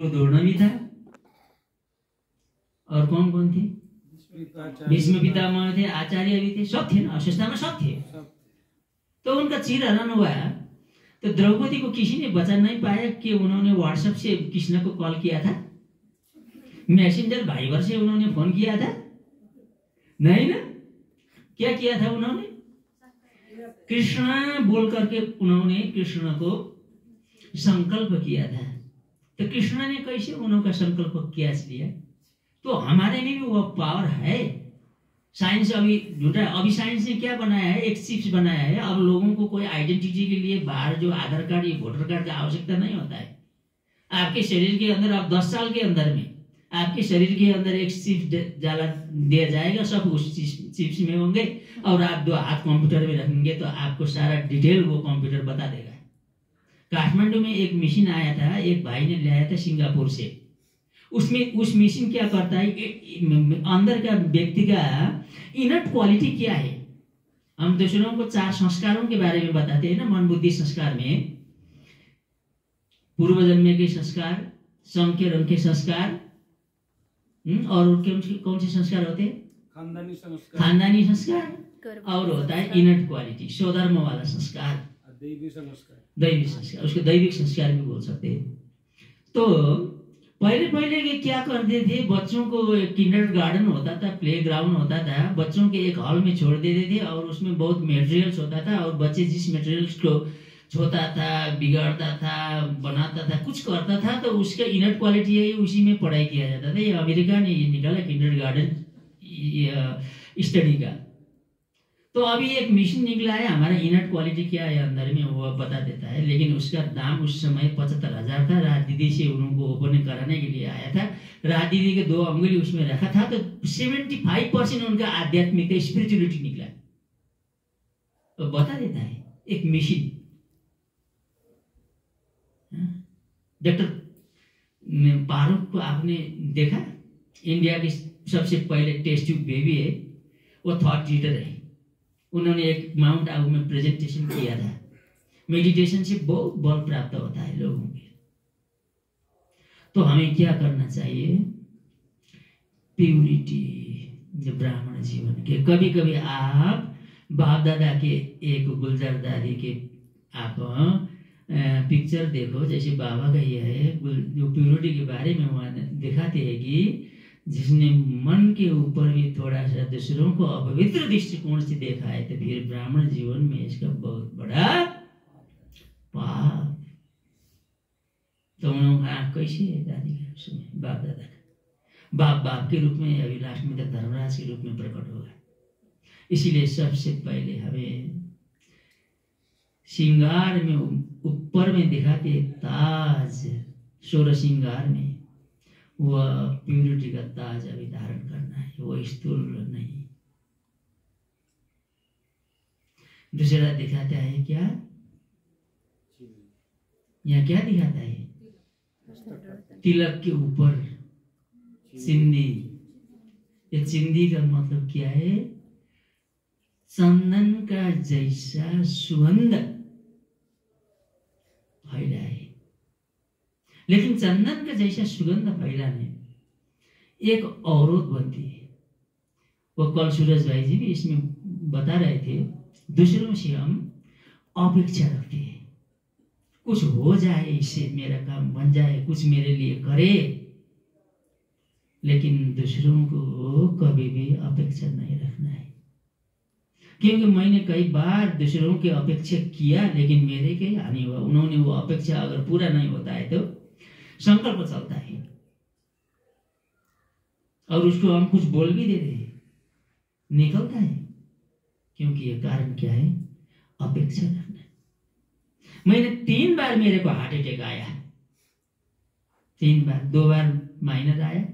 द्रोण भी था और कौन कौन थे? भीष्म पितामह थे, आचार्य भी थे, सब थे ना, अवस्था में सब थे। तो उनका चिरहरण हुआ तो द्रौपदी को किसी ने बचा नहीं पाया कि उन्होंने व्हाट्सएप से कृष्ण को कॉल किया था, मैसेंजर वाइबर से उन्होंने फोन किया था, नहीं ना? क्या किया था उन्होंने? कृष्ण बोल करके उन्होंने कृष्ण को संकल्प किया था। तो कृष्ण ने कैसे उनका संकल्प कैच लिया? तो हमारे में भी वो पावर है। साइंस अभी झूठा, अभी साइंस ने क्या बनाया है? एक चिप्स बनाया है। अब लोगों को कोई आइडेंटिटी के लिए बाहर जो आधार कार्ड या वोटर कार्ड का आवश्यकता नहीं होता है। आपके शरीर के अंदर, आप 10 साल के अंदर में आपके शरीर के अंदर एक चिप डाला दिया जाएगा, सब उस चिप्स में होंगे और आप 2 हाथ कंप्यूटर में रखेंगे तो आपको सारा डिटेल वो कंप्यूटर बता देगा। काठमांडू में एक मशीन आया था, एक भाई ने लाया था सिंगापुर से। उसमें उस मशीन क्या करता है, अंदर का व्यक्ति का इनर क्वालिटी क्या है। हम दूसरों को 4 संस्कारों के बारे में बताते हैं ना, मन बुद्धि संस्कार में पूर्व जन्म के संस्कार, सम के रंग के संस्कार, और कौन से संस्कार होते हैं? खानदानी संस्कार, और होता है इनर क्वालिटी, स्वधर्म वाला संस्कार, दैविक संस्कार, उसको दैविक संस्कार भी बोल सकते हैं। तो पहले के क्या करते थे, बच्चों को किंडरगार्टन होता था, प्लेग्राउंड होता था, बच्चों के एक हॉल में छोड़ देते थे और उसमें बहुत मटेरियल्स होता था और बच्चे जिस मटेरियल्स को छोता था, बिगाड़ता था, बनाता था, कुछ करता था तो उसका इनर क्वालिटी है, उसी में पढ़ाई किया जाता था। ये अमेरिका ने ये निकाला किंडरगार्टन स्टडी का। तो अभी एक मिशन निकला है, हमारा इनर क्वालिटी क्या है अंदर में वो बता देता है, लेकिन उसका दाम उस समय 75,000 था। राज दीदी से उनको ओपन कराने के लिए आया था, राज दीदी के 2 अंगुली उसमें रखा था, तो 75% उनका आध्यात्मिक स्पिरिचुअलिटी निकला, तो बता देता है एक मिशन। डॉक्टर फारूक को आपने देखा, इंडिया की सबसे पहले टेस्ट ट्यूब बेबी है, वो थॉट लीडर है। उन्होंने एक माउंट आबू में प्रेजेंटेशन किया था। मेडिटेशन से बहुत बल प्राप्त होता है लोगों के। तो हमें क्या करना चाहिए? प्यूरिटी, जो ब्राह्मण जीवन के। कभी कभी आप बाप दादा के एक गुलजार दादी के आप पिक्चर देखो, जैसे बाबा का यह है जो प्यूरिटी के बारे में वहाँ दिखाते हैं कि जिसने मन के ऊपर भी थोड़ा सा दूसरों को अपवित्र दृष्टिकोण से देखा है तो फिर ब्राह्मण जीवन में इसका बहुत बड़ा पाप। तो उन्होंने आँख कैसे है दादी का सुने, बाप दादा का, बाप के रूप में, अभी लास्ट में तक धर्मराज के रूप में प्रकट होगा। इसीलिए सबसे पहले हमें श्रृंगार में ऊपर में दिखाते ताज, 16 श्रृंगार में वह प्यूरिटी का ताज अभी धारण करना है, वो स्थूल नहीं। दूसरा दिखाता है क्या, यहाँ क्या दिखाता है? तिलक के ऊपर चिंदी। ये चिंदी का मतलब क्या है? चंदन का जैसा सुगंध फैला है, लेकिन चंदन का जैसा सुगंध फैलाने एक अवरोध बनती है। वो कल सूरज भाई जी भी इसमें बता रहे थे, दूसरों से हम अपेक्षा रखते हैं, कुछ हो जाए, इससे मेरा काम बन जाए, कुछ मेरे लिए करे, लेकिन दूसरों को कभी भी अपेक्षा नहीं रखना है। क्योंकि मैंने कई बार दूसरों की अपेक्षा किया लेकिन मेरे के हानि हुआ। उन्होंने वो अपेक्षा अगर पूरा नहीं होता है तो संकल्प चलता है और उसको हम कुछ बोल भी देते हैं, निकलता है। क्योंकि ये कारण क्या है? अपेक्षा रखना। मैंने 3 बार मेरे को हार्ट अटैक आया, 3 बार, 2 बार माइनर आया,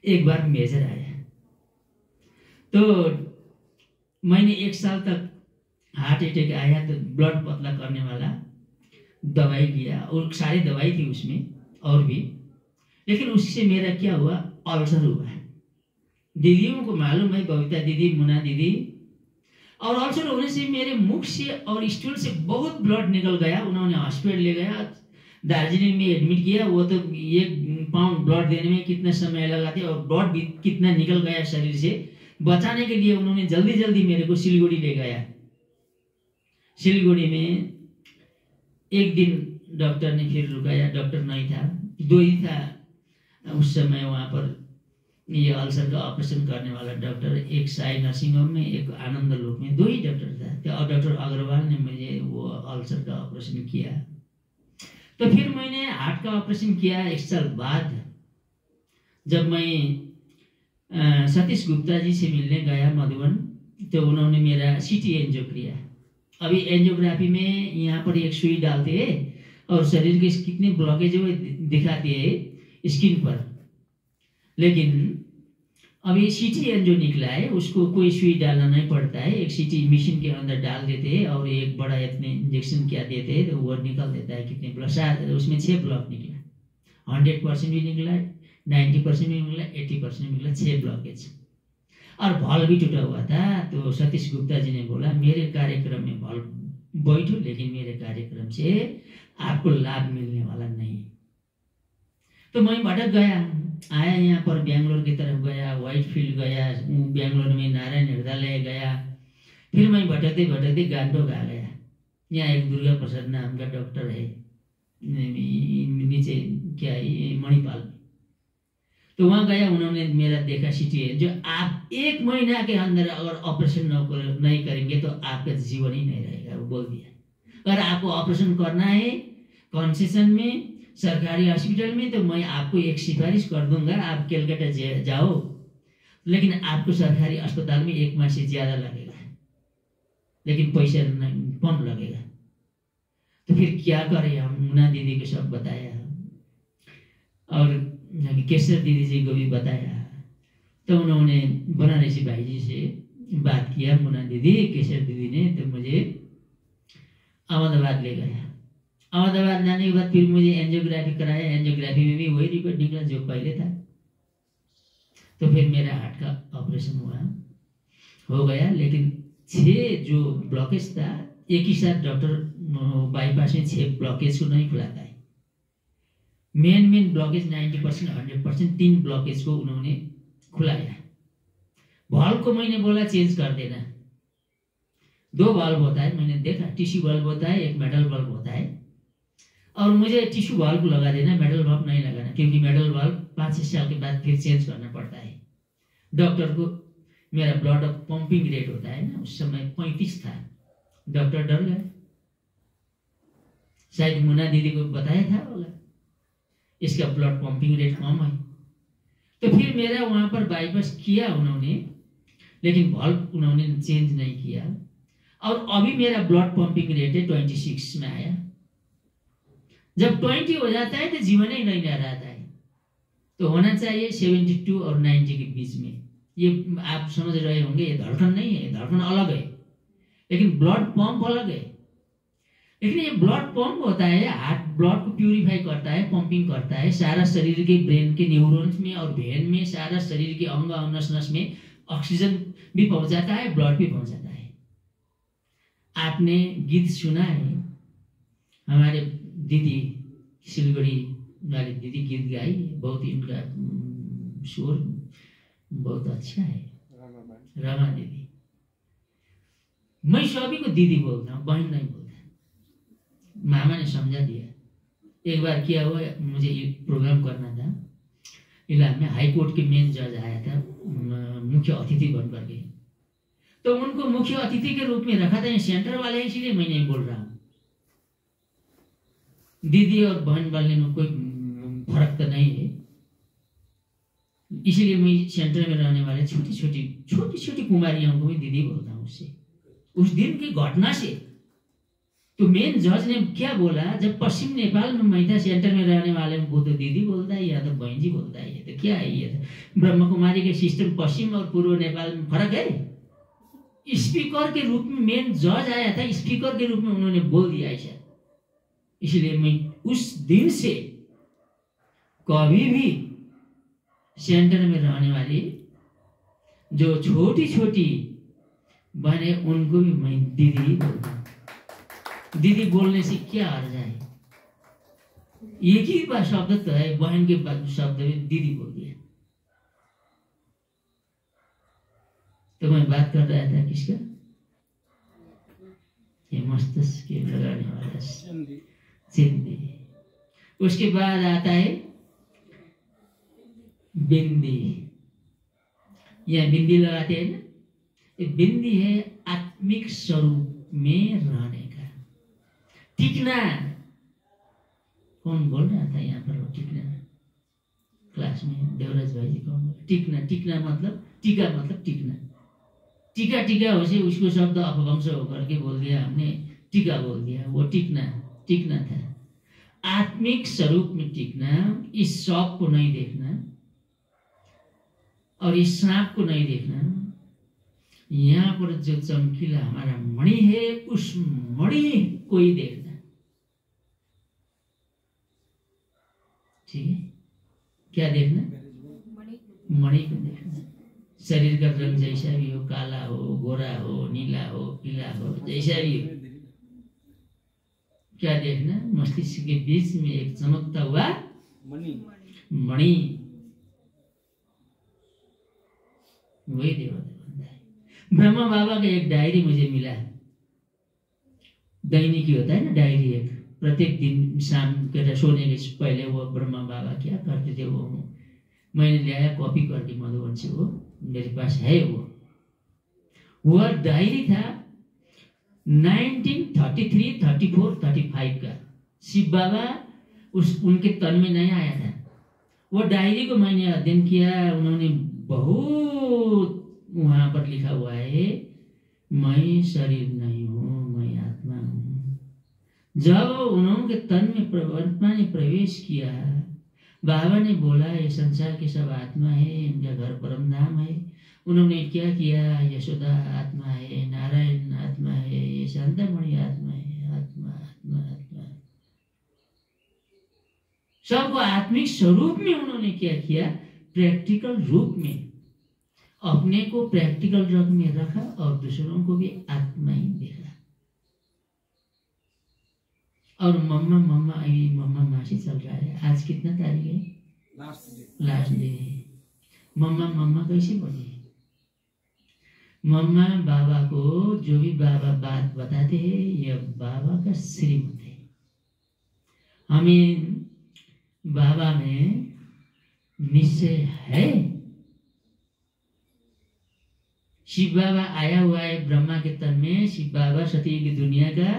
1 बार मेजर आया। तो मैंने 1 साल तक हार्ट अटैक आया तो ब्लड पतला करने वाला दवाई लिया और सारी दवाई थी उसमें और भी, लेकिन उससे मेरा क्या हुआ? अल्सर हुआ। दीदियों को मालूम है, बबीता दीदी, मुना दीदी, और अल्सर होने से मेरे मुख से और स्टूल से बहुत ब्लड निकल गया। उन्होंने हॉस्पिटल ले गया, दार्जिलिंग में एडमिट किया। वो तो पाउंड ब्लड देने में कितना समय लगा था और ब्लड भी कितना निकल गया शरीर से, बचाने के लिए उन्होंने जल्दी जल्दी मेरे को सिलीगुड़ी ले गया। सिलीगुड़ी में एक दिन डॉक्टर ने फिर रुकाया, डॉक्टर नहीं था, दो ही था उस समय वहाँ पर। ये अल्सर का ऑपरेशन करने वाला डॉक्टर, एक साई नर्सिंग होम में, एक आनंद लोक में, दो ही डॉक्टर था। तो डॉक्टर अग्रवाल ने मुझे वो अल्सर का ऑपरेशन किया। तो फिर मैंने हार्ट का ऑपरेशन किया 1 साल बाद। जब मैं सतीश गुप्ता जी से मिलने गया मधुबन, तो उन्होंने मेरा सीटी एंजियो किया। अभी एंजियोग्राफी में यहाँ पर एक सुई डालते हैं और शरीर के कितने ब्लॉकेज वो दिखाते हैं स्किन पर, लेकिन अभी सीटी एंजियो निकला है, उसको कोई सुई डालना नहीं पड़ता है। एक सीटी मशीन के अंदर डाल देते हैं और एक बड़ा इतने इंजेक्शन क्या देते हैं तो वो निकल देता है कितने ब्लॉक। उसमें 6 ब्लॉक निकला, 100% भी निकला, 90% भी निकला, 80% निकला, 6 ब्लॉकेज। और भल भी टूटा हुआ था। तो सतीश गुप्ता जी ने बोला मेरे कार्यक्रम में भल बैठो, लेकिन मेरे कार्यक्रम से आपको लाभ मिलने वाला नहीं। तो मैं भटक गया, आया यहाँ पर बेंगलोर की तरफ गया, व्हाइट फील्ड गया, बेंगलोर में नारायण हृदयालय गया। फिर मैं भटकते भटकते गांधोक आ गया। यहाँ एक दुर्गा प्रसाद नाम का डॉक्टर है नीचे क्या है मणिपाल। तो वहाँ गया, उन्होंने मेरा देखा सीटी है जो आप 1 महीना के अंदर अगर ऑपरेशन नहीं करेंगे तो आपका जीवन ही नहीं रहेगा, वो बोल दिया। अगर आपको ऑपरेशन करना है कंसेशन में सरकारी हॉस्पिटल में तो मैं आपको एक सिफारिश कर दूंगा, आप कलकत्ता जाओ, लेकिन आपको सरकारी अस्पताल में 1 माह से ज़्यादा लगेगा, लेकिन पैसा कम लगेगा। तो फिर क्या करें हम, मुन्ना दीदी को सब बताया और केसर दीदी जी को भी बताया। तो उन्होंने बनारसी भाई जी से बात किया, मुन्ना दीदी केसर दीदी ने, तो मुझे अहमदाबाद ले गया। अहमदाबाद जाने के बाद फिर मुझे एंजियोग्राफी कराया। एंजियोग्राफी में भी वही रिपोर्ट निकला जो पहले था। तो फिर मेरा हार्ट का ऑपरेशन हो गया, लेकिन 6 जो ब्लॉकेज था एक ही साथ डॉक्टर बाईपास में 6 ब्लॉकेज को नहीं खुलाता है। मेन ब्लॉकेज 90% 100%, 3 ब्लॉकेज को उन्होंने खुलाया। वाल्व को मैंने बोला चेंज कर देना। 2 वाल्व होता है, मैंने देखा, टिश्यू वाल्व होता है, एक मेटल वाल्व होता है, और मुझे टिश्यू वाल्व लगा देना, मेटल वाल्व नहीं लगाना, क्योंकि मेटल वाल्व 5-6 साल के बाद फिर चेंज करना पड़ता है। डॉक्टर को मेरा ब्लड पंपिंग रेट होता है ना, उस समय 35 था। डॉक्टर डर गए, शायद मुन्ना दीदी को बताया था बोला इसका ब्लड पंपिंग रेट कम है। तो फिर मेरा वहां पर बाईपास किया उन्होंने, लेकिन वाल्व उन्होंने चेंज नहीं किया। और अभी मेरा ब्लड पंपिंग रेट है 26 में आया। जब 20 हो जाता है तो जीवन ही नहीं रह जाता है, तो होना चाहिए 72 और 90 के बीच में। ये आप समझ रहे होंगे, ये धड़कन नहीं है, धड़कन अलग है, लेकिन ब्लड पंप अलग है। लेकिन ये ब्लड पंप होता है, हार्ट ब्लड को प्यूरिफाई करता है, पंपिंग करता है, सारा शरीर के ब्रेन के न्यूरॉन्स में और वेन में, सारा शरीर के अंग नस में ऑक्सीजन भी पहुंचाता है, ब्लड भी पहुंचाता है। आपने गीत सुना है, हमारे दीदी सिलगड़ी वाली दीदी गीत गाई, बहुत ही उनका स्वर बहुत अच्छा है, रमा दीदी। मैं सभी को दीदी बोलता हूँ, बहन नहीं बोलता। मामा ने समझा दिया। एक बार क्या हुआ, मुझे एक प्रोग्राम करना था, इलाहाबाद में हाई कोर्ट के मेन जज आया था मुख्य अतिथि बन करके। तो उनको मुख्य अतिथि के रूप में रखा था, सेंटर वाले, इसीलिए मैं नहीं बोल रहा हूँ। दीदी और बहन बोलने में कोई फर्क तो नहीं है, इसीलिए मैं सेंटर में रहने वाले छोटी छोटी कुमारियों को भी दीदी बोलता हूँ। उससे उस दिन की घटना से तो मेन जज ने क्या बोला, जब पश्चिम नेपाल में महिला सेंटर में रहने वाले वो तो दीदी बोलता है या तो बहन जी बोलता है, ये तो क्या है, ये तो ब्रह्म कुमारी के सिस्टम पश्चिम और पूर्व नेपाल में फर्क है। स्पीकर के रूप में मेन जज आया था, स्पीकर के रूप में उन्होंने बोल दिया ऐसा। इसलिए मैं उस दिन से कभी भी सेंटर में रहने वाली जो छोटी छोटी बहने उनको भी मैं दीदी ही बोलता हूँ। दीदी बोलने से क्या अर्थ है? एक ही शब्द तो है, बहन के शब्द में दीदी बोल दिया। तो मैं बात कर रहा था किसका, ये मस्तिष्क के लगाने वाला चिंदी। उसके बाद आता है बिंदी। यह बिंदी लगाते हैं ना, ये बिंदी है आत्मिक स्वरूप में रहने का, टिकना। कौन बोल रहा था यहाँ पर टिकना क्लास में? देवराज भाई जी कौन बोल? टिकना, टिकना मतलब टीका, मतलब टिकना। टीका टीका हो से उसको शब्द अपभ्रंश होकर के बोल दिया हमने, टीका बोल दिया। वो टिकना, टिकना था आत्मिक स्वरूप में टिकना। इस शौक को नहीं देखना और इस सांप को नहीं देखना। यहाँ पर जो चमकीला हमारा मणि है, उस मणि को ही देखना। ठीक है, क्या देखना? मणि को देखना। शरीर का रंग जैसा भी हो, काला हो, गोरा हो, नीला हो, पीला हो, जैसा भी हो, क्या देखना? मस्तिष्क के बीच में एक चमकता हुआ मणि, वही देवता बनता है। ब्रह्मा बाबा का एक डायरी मुझे मिला, दैनिकी होता है ना डायरी, एक प्रत्येक दिन शाम के सोने के पहले वो ब्रह्मा बाबा क्या करते थे, वो मैंने लिया कॉपी करके मधुबन से, वो मेरे पास है। वो डायरी था 1933, 34, 35 का। शिव बाबा उनके तन में नहीं आया था। वो डायरी को मैंने अध्ययन किया। उन्होंने बहुत वहां पर लिखा हुआ है, मैं शरीर नहीं हूँ, मैं आत्मा हूँ। जब उन्होंने तन में परमात्मा ने प्रवेश किया, बाबा ने बोला ये संसार के सब आत्मा है, इनका घर परम धाम है। उन्होंने क्या किया, यशोदा आत्मा है, नारायण आत्मा है, ये शांतामणि आत्मा है, आत्मा आत्मा आत्मा। सबको आत्मिक स्वरूप में उन्होंने क्या किया, प्रैक्टिकल रूप में अपने को प्रैक्टिकल रूप में रखा और दूसरों को भी आत्मा ही देखा। और मम्मा मम्मा आई, मम्मा मासी चल रहा है। आज कितना तारीख है? Last day. मम्मा मम्मा कैसे बोले? मम्मा बाबा को जो भी बाबा बात बताते हैं, यह बाबा का श्रीमत है। हमें बाबा में निश्चय है। शिव बाबा आया हुआ है ब्रह्मा के तन में। शिव बाबा सती की दुनिया का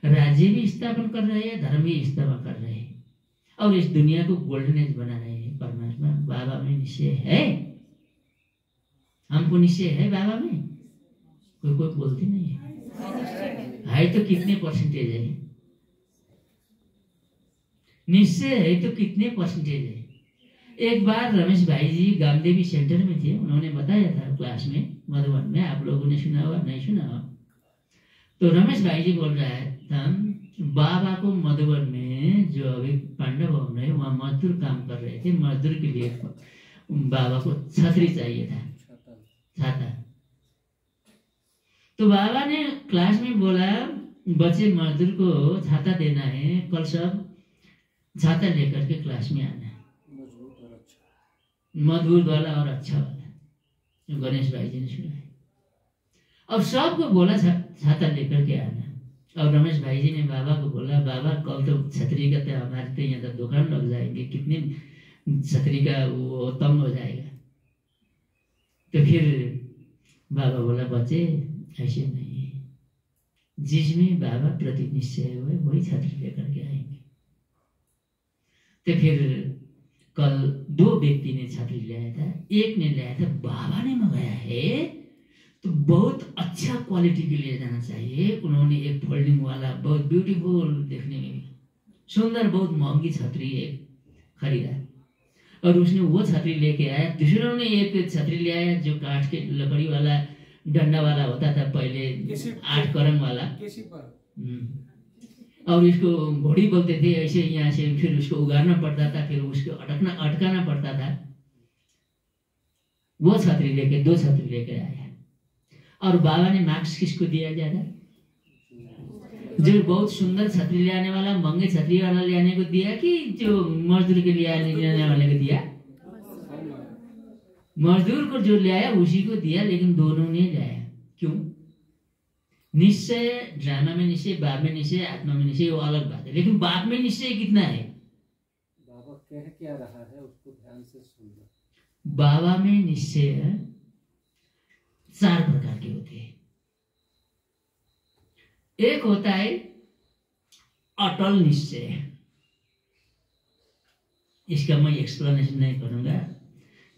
राज्य भी स्थापन कर रहे हैं, धर्म भी स्थापन कर रहे हैं और इस दुनिया को गोल्डन एज बना रहे हैं। परमात्मा बाबा में निश्चय है, हमको निश्चय है बाबा में। कोई कोई बोलते नहीं है तो कितने परसेंटेज है? निश्चय है तो कितने परसेंटेज है? एक बार रमेश भाई जी गामदेवी सेंटर में थे, उन्होंने बताया था क्लास में मधुबन में, आप लोगों ने सुना हुआ नहीं सुना हुआ? तो रमेश भाई जी बोल रहा है बाबा को मधुबन में जो अभी पांडव भवन है वहाँ मजदूर काम कर रहे थे। मजदूर के लिए बाबा को छतरी चाहिए था, छाता। तो बाबा ने क्लास में बोला बच्चे मजदूर को छाता देना है, कल सब छाता लेकर के क्लास में आना है। मजबूत वाला और अच्छा वाला, गणेश भाई जी ने सुना है। और सबको बोला छाता लेकर के आना। और रमेश भाई जी ने बाबा को बोला बाबा कल तो छतरी का तो हमारे तो यहाँ तो दुकान लग जाएंगे, कितने छतरी का वो तंग हो जाएगा। तो फिर बाबा बोला बच्चे ऐसे नहीं है, जिसमें बाबा प्रति निश्चय हुए वही छतरी लेकर के आएंगे। तो फिर कल दो व्यक्ति ने छतरी लाया था, एक ने लाया था बाबा ने मंगाया है तो बहुत अच्छा क्वालिटी के लिए जाना चाहिए। उन्होंने एक फोल्डिंग वाला बहुत ब्यूटीफुल, देखने में सुंदर, बहुत महंगी छतरी एक खरीदा और उसने वो छतरी लेके आया। दूसरों ने एक छतरी ले आया जो काठ के लकड़ी वाला डंडा वाला होता था पहले, 8 करम वाला, और इसको घोड़ी बोलते थे ऐसे, यहाँ से फिर उसको उगारना पड़ता था, फिर उसको अटकाना पड़ता था। वो छतरी लेके 2 छतरी लेके आया। और बाबा ने मार्क्स किसको दिया ज्यादा? जो बहुत सुंदर छतरी ले आने वाला महंगे छतरी वाला ले आने को दिया कि जो मजदूर के लिए आने वाले को दिया? मजदूर को जो ले आया उसी को दिया, लेकिन दोनों ने लाया। क्यों? निश्चय ड्रामा में निश्चय, बाप में निश्चय, आत्मा में निश्चय, वो अलग बात है। लेकिन बाप में निश्चय कितना है? बाबा कह क्या रहा है उसको ध्यान से सुनना। बाबा में निश्चय 4 प्रकार के होते हैं। एक होता है अटल निश्चय। इसका मैं एक्सप्लेनेशन नहीं करूंगा,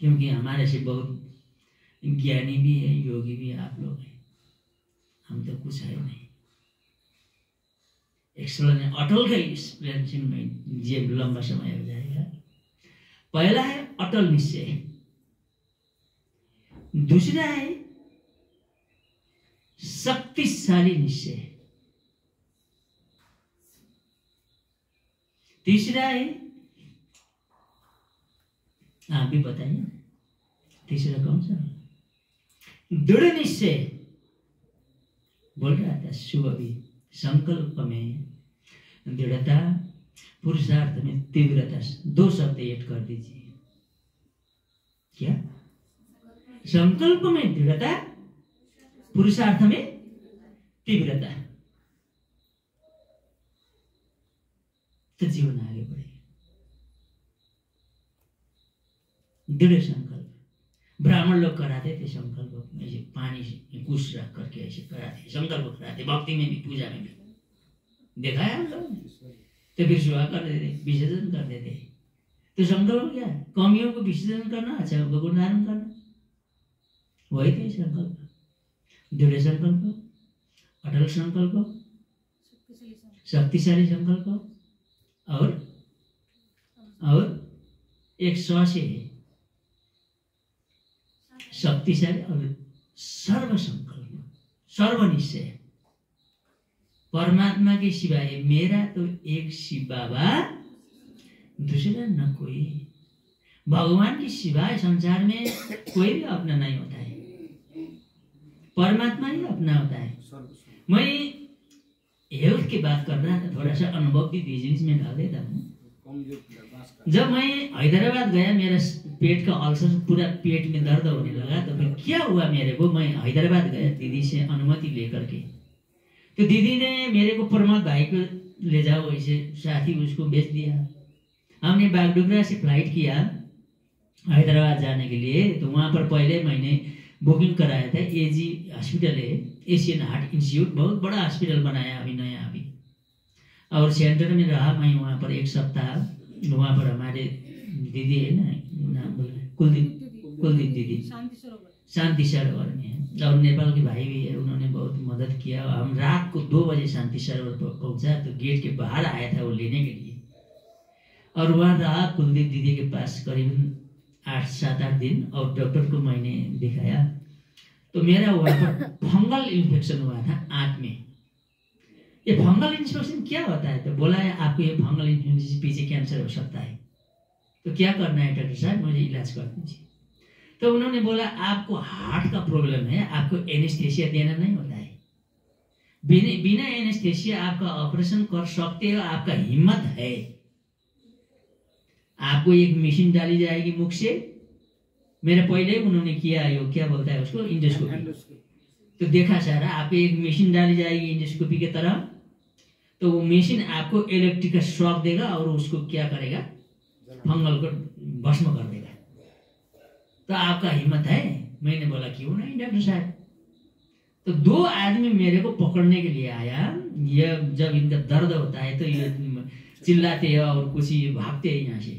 क्योंकि हमारे से बहुत ज्ञानी भी है, योगी भी आप लोग हैं, हम तो कुछ है नहीं। एक्सप्लेनेशन अटल का एक्सप्लेनेशन में ये लंबा समय हो जाएगा। पहला है अटल निश्चय, दूसरा है शक्तिशाली निश्चय, तीसरा है, आप भी बताइए तीसरा कौन सा? दृढ़ निश्चय। बोल रहा था शुभ भी, संकल्प में दृढ़ता, पुरुषार्थ में तीव्रता। 2 शब्द ऐड कर दीजिए। क्या? संकल्प में दृढ़ता, पुरुषार्थ में तीव्रता, तो जीवन आगे बढ़ेगा। दृढ़ संकल्प ब्राह्मण लोग कराते थे, संकल्प ऐसे पानी से कुश रख करके ऐसे कराते, संकल्प कराते, भक्ति में भी पूजा में भी देखा है हम लोग। तो फिर सुहा कर देते, विसर्जन कर देते। तो संकल्प क्या है? कमियों को विसर्जन करना, अच्छा को गुण धारण करना, वही थे संकल्प। दृढ़ संकल्प, अटल संकल्प, शक्तिशाली संकल्प, और एक से है शक्तिशाली और सर्व संकल्प, सर्वनिश्चय। परमात्मा के सिवाय मेरा तो एक शिव बाबा, दूसरा न कोई। भगवान के सिवाय संसार में कोई भी अपना नहीं होता है, परमात्मा ही अपना होता है। मैं हेल्थ की बात कर रहा था, थोड़ा सा अनुभव भी बिजनेस में डाल देता हूँ। जब मैं हैदराबाद गया, मेरा पेट का अल्सर, पूरा पेट में दर्द होने लगा, तो फिर क्या हुआ मेरे को, मैं हैदराबाद गया दीदी से अनुमति लेकर के। तो दीदी ने मेरे को प्रमोद भाई को ले जाओ, ऐसे साथी उसको बेच दिया। हमने बागडोगरा से फ्लाइट किया हैदराबाद जाने के लिए। तो वहाँ पर पहले मैंने बुकिंग कराया था। एजी हॉस्पिटल है, एशियन हार्ट इंस्टीट्यूट, बहुत बड़ा हॉस्पिटल बनाया अभी नया अभी। और सेंटर में रहा मैं वहाँ पर 1 सप्ताह। वहाँ पर हमारे दीदी है ना, नाम बोल रहे कुलदीप दीदी, शांति सरोवर में है, और नेपाल के भाई भी है, उन्होंने बहुत मदद किया। हम रात को 2 बजे शांति सरोवर पर पहुँचा, तो गेट के बाहर आया था वो लेने के लिए, और वहाँ रहा कुलदीप दीदी के पास करीबन 7-8 दिन। और डॉक्टर को मैंने दिखाया, तो मेरा वहाँ पर फंगल इन्फेक्शन हुआ था आंत में। ये फंगल इन्फेक्शन क्या होता है? तो बोला है आपको ये फंगल इन्फेक्शन से पीछे कैंसर हो सकता है, तो क्या करना है डॉक्टर साहब, मुझे इलाज कर दीजिए। तो उन्होंने बोला आपको हार्ट का प्रॉब्लम है, आपको एनेस्थेसिया देना नहीं होता है, बिना एनेस्थेसिया आपका ऑपरेशन कर सकते हो, आपका हिम्मत है। आपको एक मशीन डाली जाएगी मुख से, मेरे पहले उन्होंने किया, यो क्या बोलता है उसको, इंडोस्कोपी। तो देखा सारा, आपको एक मशीन डाली जाएगी इंडोस्कोपी की तरह, तो वो मशीन आपको इलेक्ट्रिक का शॉक देगा और उसको क्या करेगा, फंगल को भस्म कर देगा। तो आपका हिम्मत है? मैंने बोला क्यों नहीं डॉक्टर साहब। तो 2 आदमी मेरे को पकड़ने के लिए आया। ये जब इनका दर्द होता है तो ये चिल्लाते हैं और कुछ ही भागते हैं यहाँ से।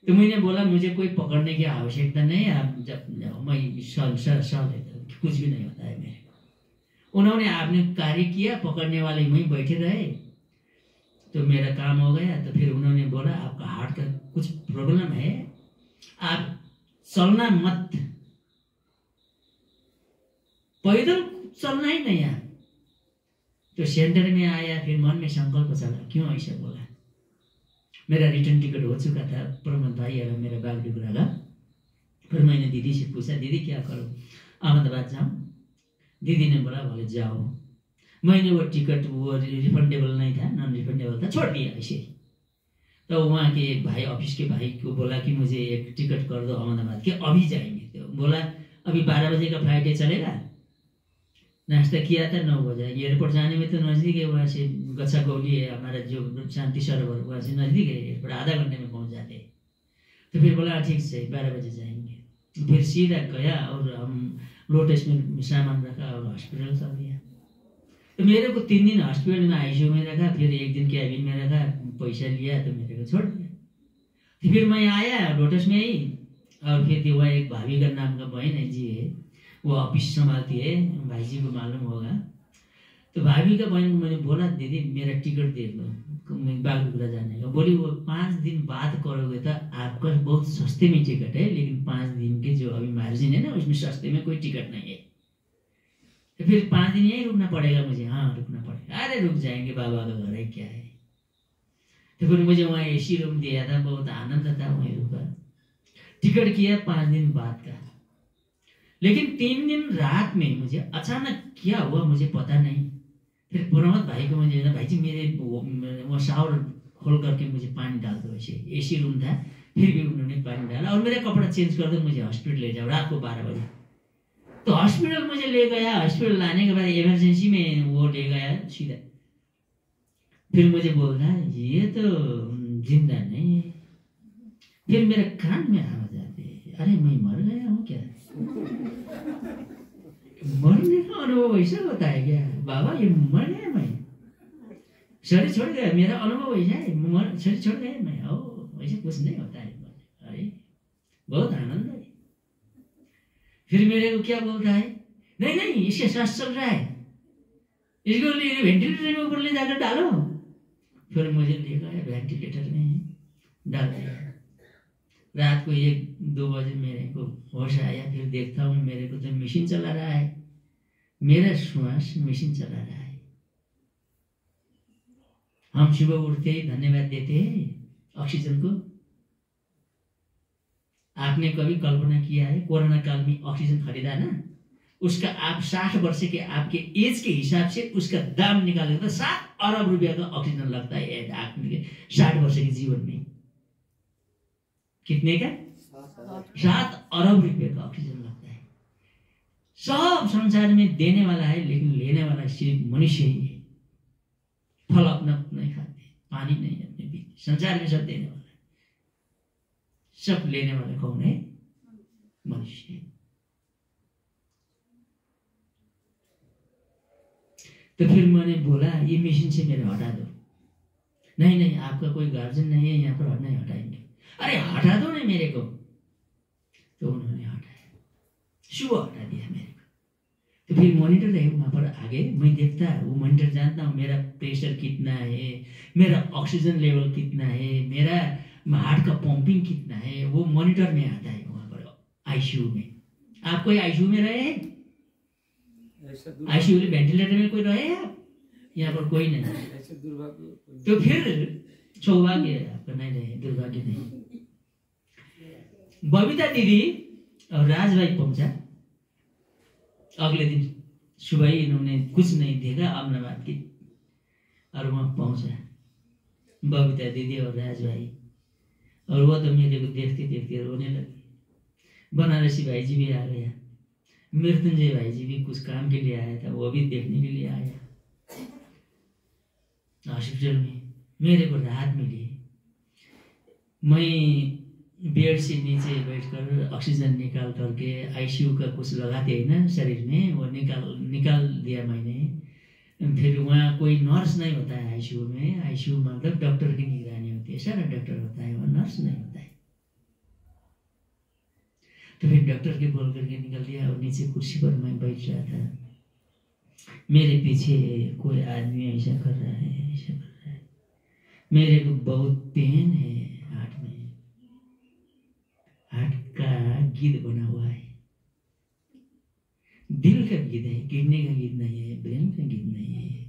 तो मैंने बोला मुझे कोई पकड़ने की आवश्यकता नहीं, आप जब जाओ, मैं सर देता हूँ, कुछ भी नहीं होता है मेरे। उन्होंने आपने कार्य किया, पकड़ने वाले वहीं बैठे रहे, तो मेरा काम हो गया। तो फिर उन्होंने बोला आपका हार्ट का कुछ प्रॉब्लम है, आप चलना मत, पैदल चलना ही नहीं है। तो सेंटर में आया, फिर मन में संकल्प चला, क्यों ऐसा बोला। मेरा रिटर्न टिकट हो चुका था प्रमोद भाई और मेरा बागडोगरा का। फिर मैंने दीदी से पूछा दीदी क्या करूँ, अहमदाबाद जाऊँ? दीदी ने बोला भले जाओ। मैंने वो टिकट वो रिफंडेबल नहीं था, नॉन रिफंडेबल था, छोड़ दिया ऐसे ही। तो वहाँ के एक भाई, ऑफिस के भाई को बोला कि मुझे एक टिकट कर दो अहमदाबाद के, अभी जाएंगे। तो बोला अभी 12 बजे का फ्लाइट है, चलेगा? नाश्ता किया था 9 बजे। एयरपोर्ट जाने में तो नज़दीक है, वहाँ से गच्छा गौली है हमारा जो शांति सरोवर, वहाँ से नज़दीक है एयरपोर्ट, आधा घंटे में पहुँच जाते हैं। तो फिर बोला ठीक से 12 बजे जाएंगे। फिर सीधा गया और हम लोटस में सामान रखा और हॉस्पिटल चल दिया। तो मेरे को 3 दिन हॉस्पिटल में आईसीयू में रखा, फिर 1 दिन कैबिन में रखा, पैसा लिया तो मेरे को छोड़ दिया। तो फिर मैं आया लोटस में ही, और फिर वहाँ एक भाभी का नाम का बहन है जी है, वो ऑफिस संभालती है, भाई जी को मालूम होगा। तो भाभी का बहन को मैंने बोला दीदी मेरा टिकट दे दो बागडोगरा जाने का। बोली वो 5 दिन बाद करोगे तो आपका बहुत सस्ते में टिकट है, लेकिन 5 दिन के जो अभी मार्जिन है ना उसमें सस्ते में कोई टिकट नहीं है। तो फिर 5 दिन यहीं रुकना पड़ेगा मुझे। हाँ रुकना पड़ेगा। अरे रुक जाएंगे, बाबा का घर है, क्या है। तो फिर मुझे वहाँ एसी रूम दिया था, बहुत आनंद था, वहीं रुका। टिकट किया 5 दिन बाद का, लेकिन 3 दिन रात में मुझे अचानक क्या हुआ मुझे पता नहीं। फिर प्रमोद भाई को मुझे भाई जी मेरे वो शावर खोल करके मुझे पानी डाल दो, ऐसे एसी रूम था, फिर भी उन्होंने पानी डाला और मेरा कपड़ा चेंज कर दो, मुझे हॉस्पिटल ले जाओ रात को 12 बजे। तो हॉस्पिटल मुझे ले गया। हॉस्पिटल लाने के बाद इमरजेंसी में वो ले गया सीधा। फिर मुझे बोल रहा है ये तो जिंदा नहीं है। फिर मेरे कान में आवाज आती है, अरे मैं मर गया हूँ क्या? मरने का अनुभव ऐसा होता है क्या बाबा? ये मर गया मैं, शरीर छोड़ गया, मेरा अनुभव ऐसा है, शरीर छोड़ गया मैं। ओ ऐसा कुछ नहीं होता है। अरे बहुत आनंद है। फिर मेरे को क्या बोलता है, नहीं नहीं इसके सांस चल रहा है, इसको वेंटिलेटर में ऊपर ले जाकर डालो। फिर मुझे ले गया वेंटिलेटर में डाल दिया। रात को 1-2 बजे मेरे को होश आया। फिर देखता हूँ मेरे को तो मशीन चला रहा है, मेरा श्वास मशीन चला रहा है। हम सुबह उठते ही धन्यवाद देते हैं ऑक्सीजन को। आपने कभी कल्पना किया है कोरोना काल में ऑक्सीजन खरीदा ना, उसका आप 60 वर्ष के आपके एज के हिसाब से उसका दाम निकालेंगे तो 7 अरब रुपया का ऑक्सीजन लगता है आपके 60 वर्ष के जीवन में। कितने का? 7 अरब रुपये का ऑक्सीजन लगता है। सब संसार में देने वाला है, लेकिन लेने वाला सिर्फ मनुष्य ही है। फल अपना नहीं खाते, पानी नहीं अपने पीते, संसार में सब देने वाला है, सब लेने वाला कौन है? मनुष्य। तो फिर मैंने बोला ये मशीन से मेरे हटा दो। नहीं नहीं आपका कोई गार्जियन नहीं है यहाँ पर, नहीं हटाएंगे। अरे हटा दो ना मेरे को। तो उन्होंने हटाया, सुबह हटा दिया मेरे को। तो फिर मॉनिटर है वहाँ पर आगे, मैं देखता वो मॉनिटर जानता हूँ मेरा प्रेशर कितना है, मेरा ऑक्सीजन लेवल कितना है, मेरा हार्ट का पंपिंग कितना है, वो मॉनिटर में आता है वहाँ पर आईसीयू में। आप कोई आईसीयू में रहे हैं? आईसीयू वेंटिलेटर में कोई रहे हैं आप? यहाँ पर कोई नहीं। तो फिर सौभाग्य है आपका, नहीं रहे, दुर्भाग्य नहीं। बबीता दीदी और राज भाई पहुंचा अगले दिन सुबह ही। इन्होंने कुछ नहीं देखा अहमदाबाद की, और वहां पहुंचा बबीता दीदी और राज भाई। और वो तो मेरे को देखते देखते रोने लगे। बनारसी भाई जी भी आ गया, मृत्युंजय भाई जी भी कुछ काम के लिए आया था, वो भी देखने के लिए आया। हॉस्पिटल में मेरे को राहत मिली। मैं बेड से नीचे बैठकर ऑक्सीजन निकाल करके आईसीयू का कुछ लगाते हैं ना शरीर में, वो निकाल दिया मैंने। फिर वहाँ कोई नर्स नहीं होता है आईसीयू में। आईसीयू मतलब डॉक्टर की निगरानी होती है, सारा डॉक्टर होता है, वहाँ नर्स नहीं होता है। तो फिर डॉक्टर के बोल करके निकल दिया और नीचे कुर्सी पर मैं बैठ रहा था। मेरे पीछे कोई आदमी ऐसा कर रहा है, ऐसा कर रहा है। मेरे को बहुत पेन है हार्ट में, हार्ट का गिद्ध बना हुआ है। दिल का गिद्ध है, किडनी का गिद्ध नहीं है, ब्रेन का गिद्ध नहीं है,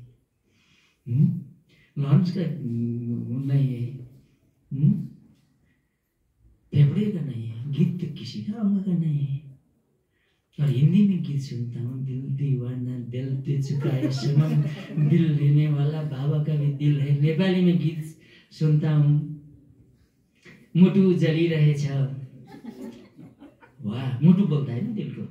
लंग्स का नहीं है, फेफड़े का नहीं है, गिद्ध किसी का अंग का नहीं है। और हिंदी में गीत सुनता हूँ, दिल दीवाना दिल पे चुकाए सनम, दिल लेने वाला बाबा का भी दिल है। नेपाली में गीत सुनता हूँ, मुटु जलिरहेछ। वाह, मुटु बोलता है ना दिल को।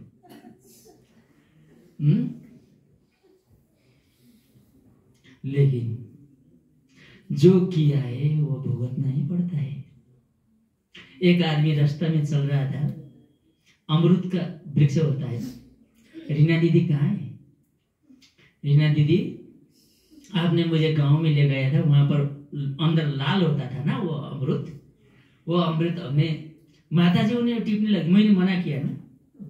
लेकिन जो किया है वो भुगतना ही पड़ता है। एक आदमी रास्ता में चल रहा था, अमरूद का वृक्ष होता है। रीना दीदी कहाँ है? रीना दीदी, आपने मुझे गांव में ले गया था, वहां पर अंदर लाल होता था ना वो अमरूद। वो अमृत हमने माता जी उन्हें टिपने लगी, मैंने मना किया ना,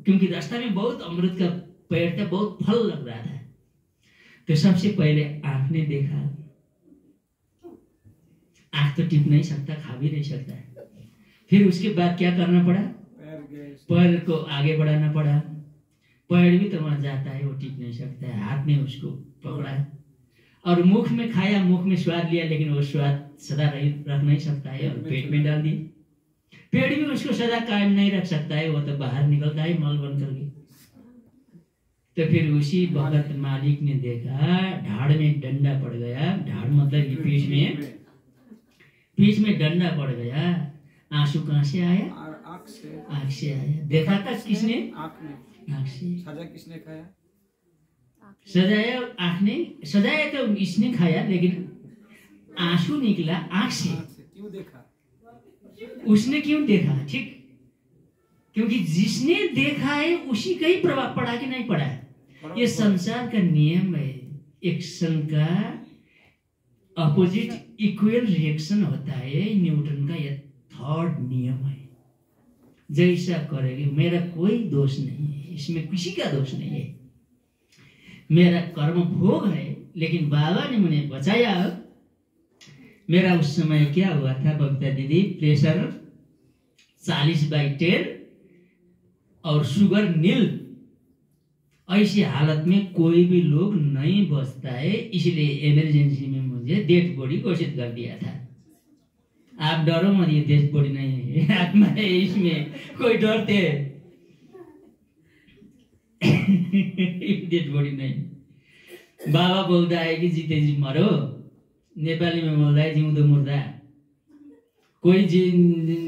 क्योंकि रास्ता में बहुत अमृत का पेड़ था, बहुत फल लग रहा था। तो सबसे पहले आंख ने देखा, आंख तो टिप नहीं सकता, खा भी नहीं सकता। फिर उसके बाद क्या करना पड़ा? पैर को आगे बढ़ाना पड़ा। पैर भी तो वहां जाता है, वो टिप नहीं सकता है। हाथ ने उसको पकड़ा और मुख में खाया, मुख में स्वाद लिया, लेकिन वो स्वाद सदा रख नहीं सकता है और पेट में डाल दिया। पेट भी उसको सदा कायम नहीं रख सकता है, वो तो बाहर निकलता है मल बन करके। तो फिर उसी वक्त मालिक ने देखा, ढाड़ में डंडा पड़ गया। ढाड़ मतलब पीठ में डंडा पड़ गया। आंसू कहाँ से आया? आँख से आया। देखा था किसने? आँख से। सजा किसने खाया? सजाया आँख ने, सजाया तो इसने खाया, लेकिन आंसू निकला आँख से। क्यों देखा? उसने क्यों देखा? ठीक, क्योंकि जिसने देखा है उसी का ही प्रभाव पड़ा कि नहीं पड़ा है। ये संसार का नियम है। एक्शन का अपोजिट इक्वल रिएक्शन होता है। न्यूटन का यह थर्ड नियम है। जैसा करेगी, मेरा कोई दोष नहीं है, इसमें किसी का दोष नहीं है। मेरा कर्म भोग है, लेकिन बाबा ने मुझे बचाया। मेरा उस समय क्या हुआ था बबीता दीदी? प्रेशर 40/10 और शुगर नील। ऐसी हालत में कोई भी लोग नहीं बचता है, इसलिए इमरजेंसी में मुझे डेड बॉडी घोषित कर दिया था। आप डरो मत, ये डेड बॉडी नहीं है, आत्मा है, इसमें कोई डरते डेड बॉडी नहीं। बाबा बोलता है कि जीते जी मरो, नेपाली में बोलता है जिउँदो मुर्दा। कोई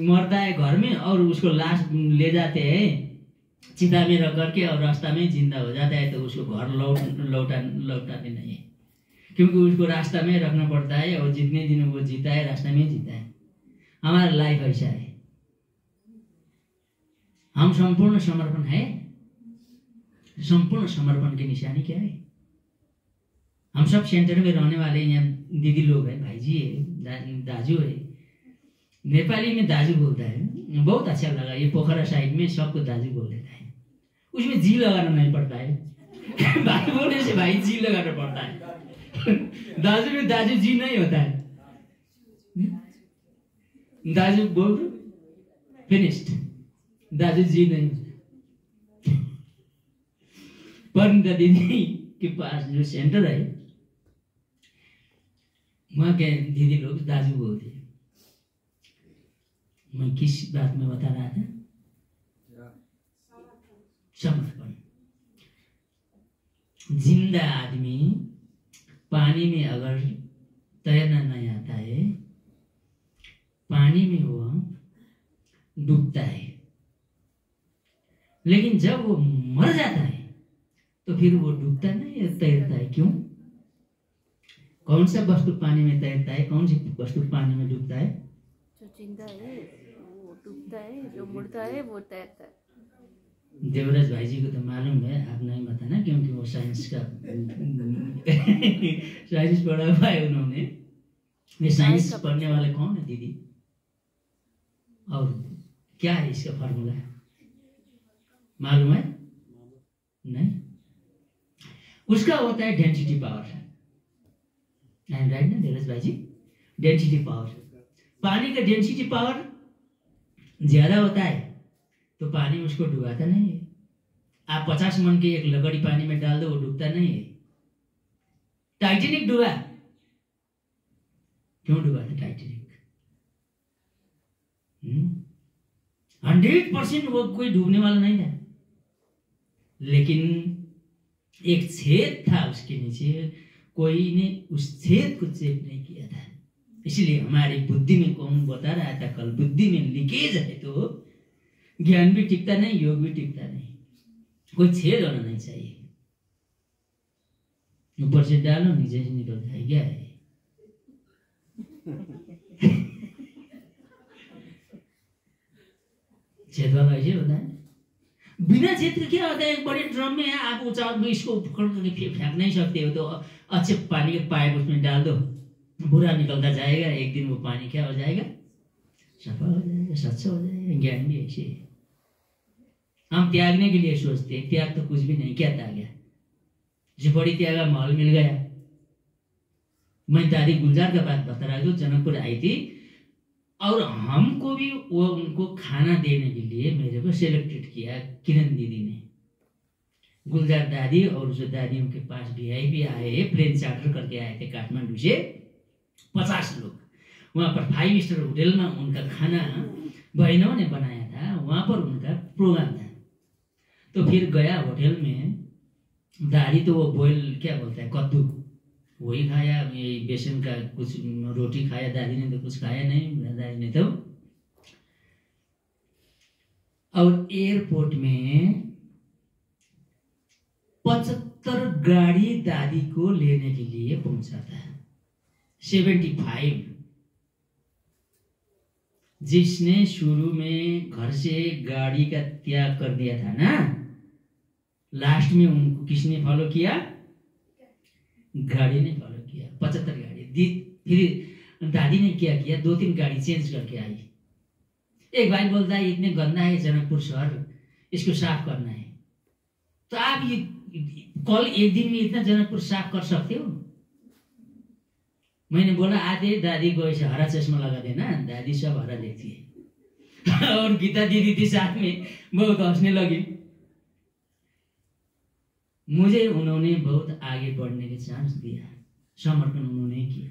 मरता है घर में और उसको लाश ले जाते हैं चिता में रख करके, और रास्ता में जिंदा हो जाता है, तो उसको घर लौटाते नहीं है, क्योंकि उसको रास्ता में रखना पड़ता है। और जितने दिन वो जीता है, रास्ता में जीता है। हमारा लाइफ ऐसा है। हम संपूर्ण समर्पण है। संपूर्ण समर्पण की निशानी क्या है? हम सब सेंटर में रहने वाले यहाँ दीदी लोग हैं, भाईजी है, दाजू है। नेपाली में दाजू बोलता है, बहुत अच्छा लगा। ये पोखरा साइड में सबको दाजू बोल देता है, उसमें जी लगाना नहीं पड़ता है। भाई बोलने से भाई जी लगाना पड़ता है। दाजू में दाजू जी नहीं होता है। दाजू बोल फिनिश्ड, दाजू जी नहीं। पर दीदी के पास जो सेंटर है, वहां के दीदी लोग दाजू बोलते हैं। मैं किस बात में बता रहा था? समर्पण। जिंदा आदमी पानी में अगर तैरना नहीं आता है, पानी में वो डूबता है। लेकिन जब वो मर जाता है तो फिर वो डूबता नहीं, तैरता है। क्यों? कौन सा वस्तु पानी में तैरता है, कौन सी वस्तु पानी में डूबता है? जो जिंदा है वो डूबता है, जो मुड़ता है वो तैरता है। देवराज भाई जी को तो मालूम है, आप नहीं बताना, क्योंकि वो साइंस का साइंस पढ़ा हुआ है उन्होंने। ये साइंस पढ़ने वाले कौन है दीदी? और क्या है इसका फॉर्मूला? मालूम है? नहीं। उसका होता है डेंसिटी पावर। राइट ना देवराज भाई जी? Density power. पानी का डेंसिटी पावर ज्यादा होता है तो पानी उसको डुबाता नहीं है। आप 50 मन की एक लकड़ी पानी में डाल दो, वो डूबता नहीं है। टाइटैनिक डूबा, क्यों डूबा था टाइटैनिक? 100% वो कोई डूबने वाला नहीं था। लेकिन एक छेद था उसके नीचे, कोई ने उस छेद को चेक नहीं किया था। इसलिए हमारी बुद्धि में, कौन बता रहा था कल, बुद्धि में लीकेज है तो ज्ञान भी टिकता नहीं, योग भी टिकता नहीं। कोई छेद होना नहीं चाहिए। ऊपर से डालो नीचे से निकल जाए, क्या है? छेद वाला ऐसे होता है। बिना छेद के क्या होता है, एक बड़े ड्रम में आप ऊंचा इसको पकड़ करके फेंक नहीं सकते हो, तो अच्छे पानी के पाइप उसमें डाल दो, बुरा निकलता जाएगा। एक दिन वो पानी क्या हो जाएगा, सफा हो जाएगा, स्वच्छ हो जाएगा। ज्ञान भी ऐसे है। हम त्यागने के लिए सोचते हैं, त्याग तो कुछ भी नहीं, क्या त्यागा? जो बड़ी त्यागा महल मिल गया। मैं दादी गुलजार का बात बता रहा हूँ, जनकपुर आई थी और हमको भी वो उनको खाना देने के लिए मेरे को सिलेक्टेड किया किरण दीदी ने। गुलजार दादी और उस दादियों के पास VIP आए, प्लेन चार्टर करके आए थे काठमांडू से 50 लोग। वहाँ पर 5 स्टार होटल में उनका खाना बहनों ने बनाया था, वहाँ पर उनका प्रोग्राम था। तो फिर गया होटल में, दादी तो वो बॉयल क्या बोलता है, कद्दू, वही खाया। ये बेसन का कुछ रोटी खाया, दादी ने तो कुछ खाया नहीं, दादी ने तो। और एयरपोर्ट में 75 गाड़ी दादी को लेने के लिए पहुंचा था। 75। जिसने शुरू में घर से गाड़ी का त्याग कर दिया था ना, लास्ट में उनको किसने फॉलो किया? गाड़ी ने फॉलो किया। 75 गाड़ी। फिर दादी ने क्या किया, 2-3 गाड़ी चेंज करके आई। एक भाई बोलता है इतने गंदा है जनकपुर शहर, इसको साफ करना है। तो आप ये कल एक दिन में इतना जनकपुर साफ कर सकते हो? मैंने बोला आधे दादी को ऐसे हरा चश्मा लगा देना, दादी सब हरा देखती है। और गीता दीदी थी साथ में, बहुत हंसने लगी। मुझे उन्होंने बहुत आगे बढ़ने के चांस दिया, समर्पण उन्होंने किया।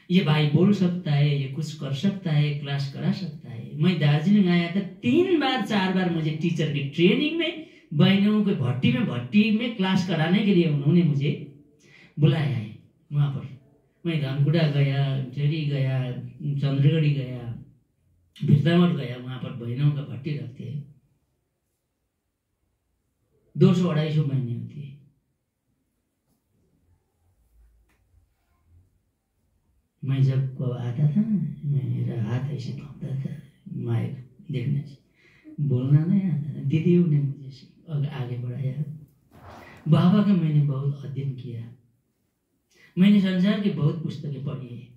ये भाई बोल सकता है, ये कुछ कर सकता है, क्लास करा सकता है। मैं दार्जिलिंग आया था 3 बार 4 बार मुझे टीचर की ट्रेनिंग में, बहनों के भट्टी में क्लास कराने के लिए उन्होंने मुझे बुलाया है। वहाँ पर मैं धनकुटा गया, टेरी गया, चंद्रगढ़ी गया, भिरतामठ गया। वहाँ पर बहनों का भट्टी रखते हैं, 200-250 महीने होती है। मैं जब आता था ना, मेरा हाथ ऐसे कांपता था माइक देखने से, बोलना नहीं आता था। दीदियों ने मुझे आगे बढ़ाया। बाबा का मैंने बहुत अध्ययन किया, मैंने संसार की बहुत पुस्तकें पढ़ी है।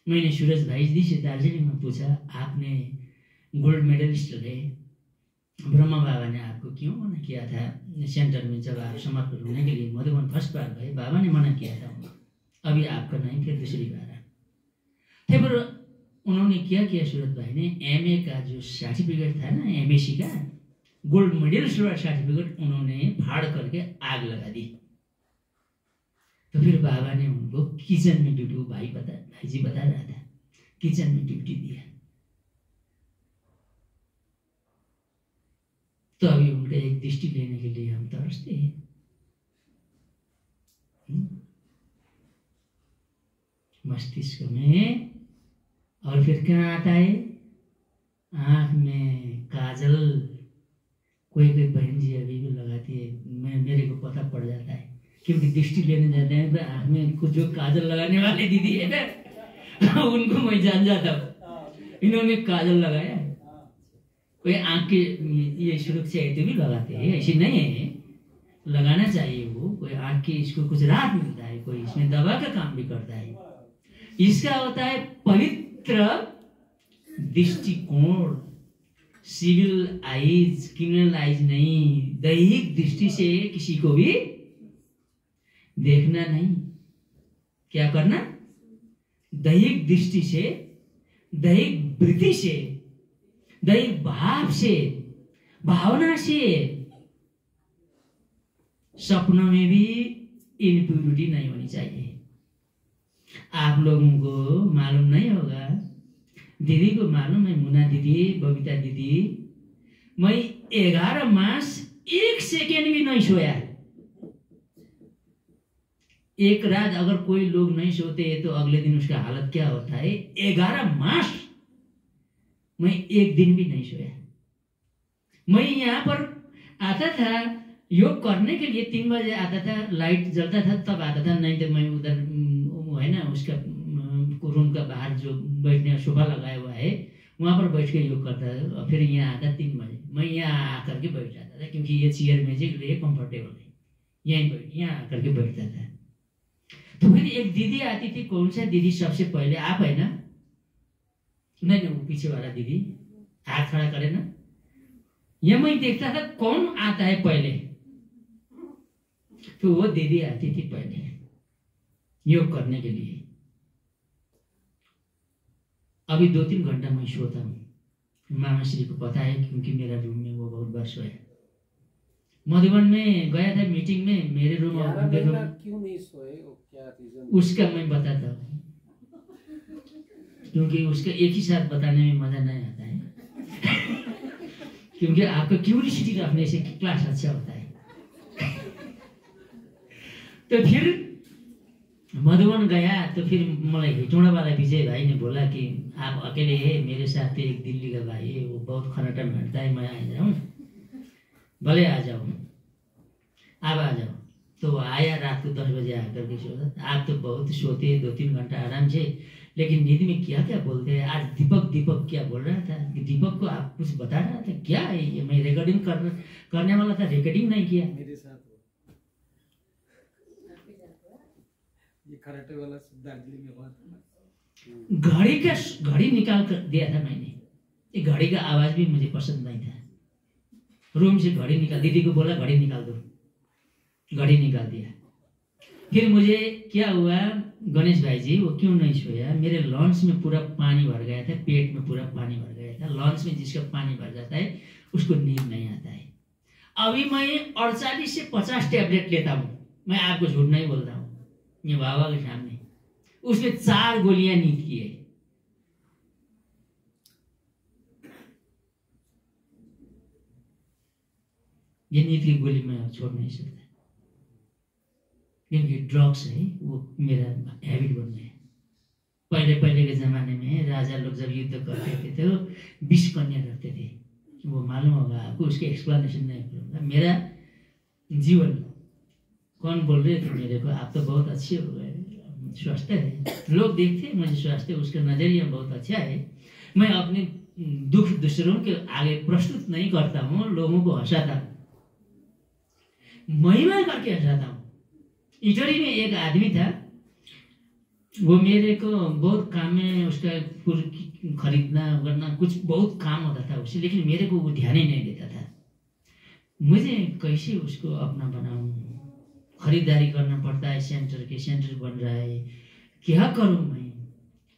मैंने सूरज भाई जी से दार्जिलिंग में पूछा, आपने गोल्ड मेडलिस्ट रहे, ब्रह्मा बाबा ने आपको क्यों मना किया था सेंटर में? जब आप समर्पित होने के लिए मधुबन फर्स्ट बार गए, बाबा ने मना किया था, अभी आपका नहीं, फिर दूसरी बार है। फिर उन्होंने क्या किया, सूरज भाई ने MA का जो सर्टिफिकेट था ना, MSc का गोल्ड मेडल सर्टिफिकेट उन्होंने फाड़ करके आग लगा दी। तो फिर बाबा ने उनको किचन में ड्यूटी, भाई जी बता रहा था, किचन में ड्यूटी दिया। तो अभी उनका एक दृष्टि लेने के लिए हम तरसते हैं। मस्तिष्क में। और फिर क्या आता है, आँख में काजल। कोई बहन जी अभी भी लगाती है, मेरे को पता पड़ जाता है, क्योंकि दृष्टि लेने जाते हैं तो आँख में कुछ जो काजल लगाने वाले दीदी है ना, उनको मैं जान जाता हूँ, इन्होंने काजल लगाया। कोई आँख की ये सुरक्षा हेतु भी लगाते हैं, ऐसी नहीं है, लगाना चाहिए। वो कोई आँख की इसको कुछ राहत मिलता है, कोई इसमें दवा का काम भी करता है। इसका होता है पवित्र दृष्टिकोण, सिविल आइज, क्रिमिनल आइज नहीं। दैहिक दृष्टि से किसी को भी देखना नहीं। क्या करना? दैहिक दृष्टि से, दैहिक वृत्ति से, दैहिक भाव से, भावना से। सपनों में भी इम्प्योरिटी नहीं होनी चाहिए। आप लोगों को मालूम नहीं होगा, दीदी को मालूम है, मुन्ना दीदी, बबीता दीदी, मैं 11 मास 1 सेकेंड भी नहीं सोया। एक रात अगर कोई लोग नहीं सोते तो अगले दिन उसका हालत क्या होता है। 11 मास मैं 1 दिन भी नहीं सोया। मैं यहाँ पर आता था योग करने के लिए, 3 बजे आता था, लाइट जलता था तब आता था, नहीं तो मैं उधर है ना उसका रूम का बाहर जो बैठने सोफा लगाया हुआ है वहाँ पर बैठ के योग करता था। और फिर यहाँ आता 3 बजे, मैं यहाँ आकर के बैठ जाता था क्योंकि ये चेयर में लिए कंफर्टेबल है, यहाँ आकर के बैठता था। तो फिर एक दीदी आती थी, कौन सा दीदी सबसे पहले, आप है ना? नहीं वो पीछे वाला दीदी हाथ खड़ा करे ना, ये मैं देखता था कौन आता है पहले, तो वो दीदी आती थी पहले योग करने के लिए। अभी 2-3 घंटा मैं सोता हूँ, मामा श्री को पता है क्योंकि मेरा रूम में वो बहुत बार सोया। मधुबन में गया था मीटिंग में, मेरे रूम और उनके रूम। क्यों नहीं सोए, क्या रीजन? उसका मैं बताता हूँ, क्योंकि उसका एक ही साथ बताने में मजा नहीं आता है क्योंकि आपका क्यूरियोसिटी रखने से क्लास अच्छा होता है। तो फिर मधुबन गया तो फिर मलाई हिटौड़ा वाला विजय भाई ने बोला कि आप अकेले है, मेरे साथ एक दिल्ली का भाई है, वो बहुत खनाटा मारता है, मैं आ जाऊँ? भले आ जाओ, आप आ जाओ। तो आया रात को 10 बजे आकर के सोता। आप तो बहुत सोते हैं 2-3 घंटा आराम से, लेकिन नींद में क्या क्या बोलते हैं। आज दीपक क्या बोल रहा था कि दीपक को आप कुछ बता रहा था, क्या है ये? मैं रिकॉर्डिंग करने वाला था, रिकॉर्डिंग नहीं किया। मेरे साथ ये कराटे वाला दार्जिलिंग में बात, घड़ी निकाल कर दिया था मैंने। ये घड़ी का आवाज भी मुझे पसंद नहीं था। रूम से घड़ी निकाल, दीदी को बोला घड़ी निकाल दो, घड़ी निकाल दिया। फिर मुझे क्या हुआ, गणेश भाई जी वो क्यों नहीं सोया, मेरे लंच में पूरा पानी भर गया था, पेट में पूरा पानी भर गया था। लंच में जिसका पानी भर जाता है उसको नींद नहीं आता है। अभी मैं 48 से 50 टैबलेट लेता हूँ, मैं आपको झूठ नहीं बोलता हूँ, ये बाबा के सामने। उसमें 4 गोलियां नींद की है। ये नींद की गोली मैं छोड़ नहीं सकता क्योंकि ड्रग्स है, वो मेरा हैबिट बन गया। पहले के जमाने में राजा लोग जब युद्ध करते थे तो 20 कन्या रखते थे, वो मालूम होगा आपको, उसके एक्सप्लेनेशन नहीं करूँगा। मेरा जीवन, कौन बोल रहे थे मेरे को, आप तो बहुत अच्छे हो गए, स्वस्थ है, लोग देखते हैं मुझे स्वस्थ है, उसका नजरिया बहुत अच्छा है। मैं अपने दुख दूसरों के आगे प्रस्तुत नहीं करता हूँ, लोगों को हंसाता हूँ, महिमा करके हंसाता हूँ। इटली में एक आदमी था, वो मेरे को बहुत काम में, उसका खरीदना करना कुछ बहुत काम होता था उससे, लेकिन मेरे को वो ध्यान ही नहीं देता था। मुझे कैसे उसको अपना बनाऊं, खरीदारी करना पड़ता है, सेंटर बन रहा है, क्या करूं मैं।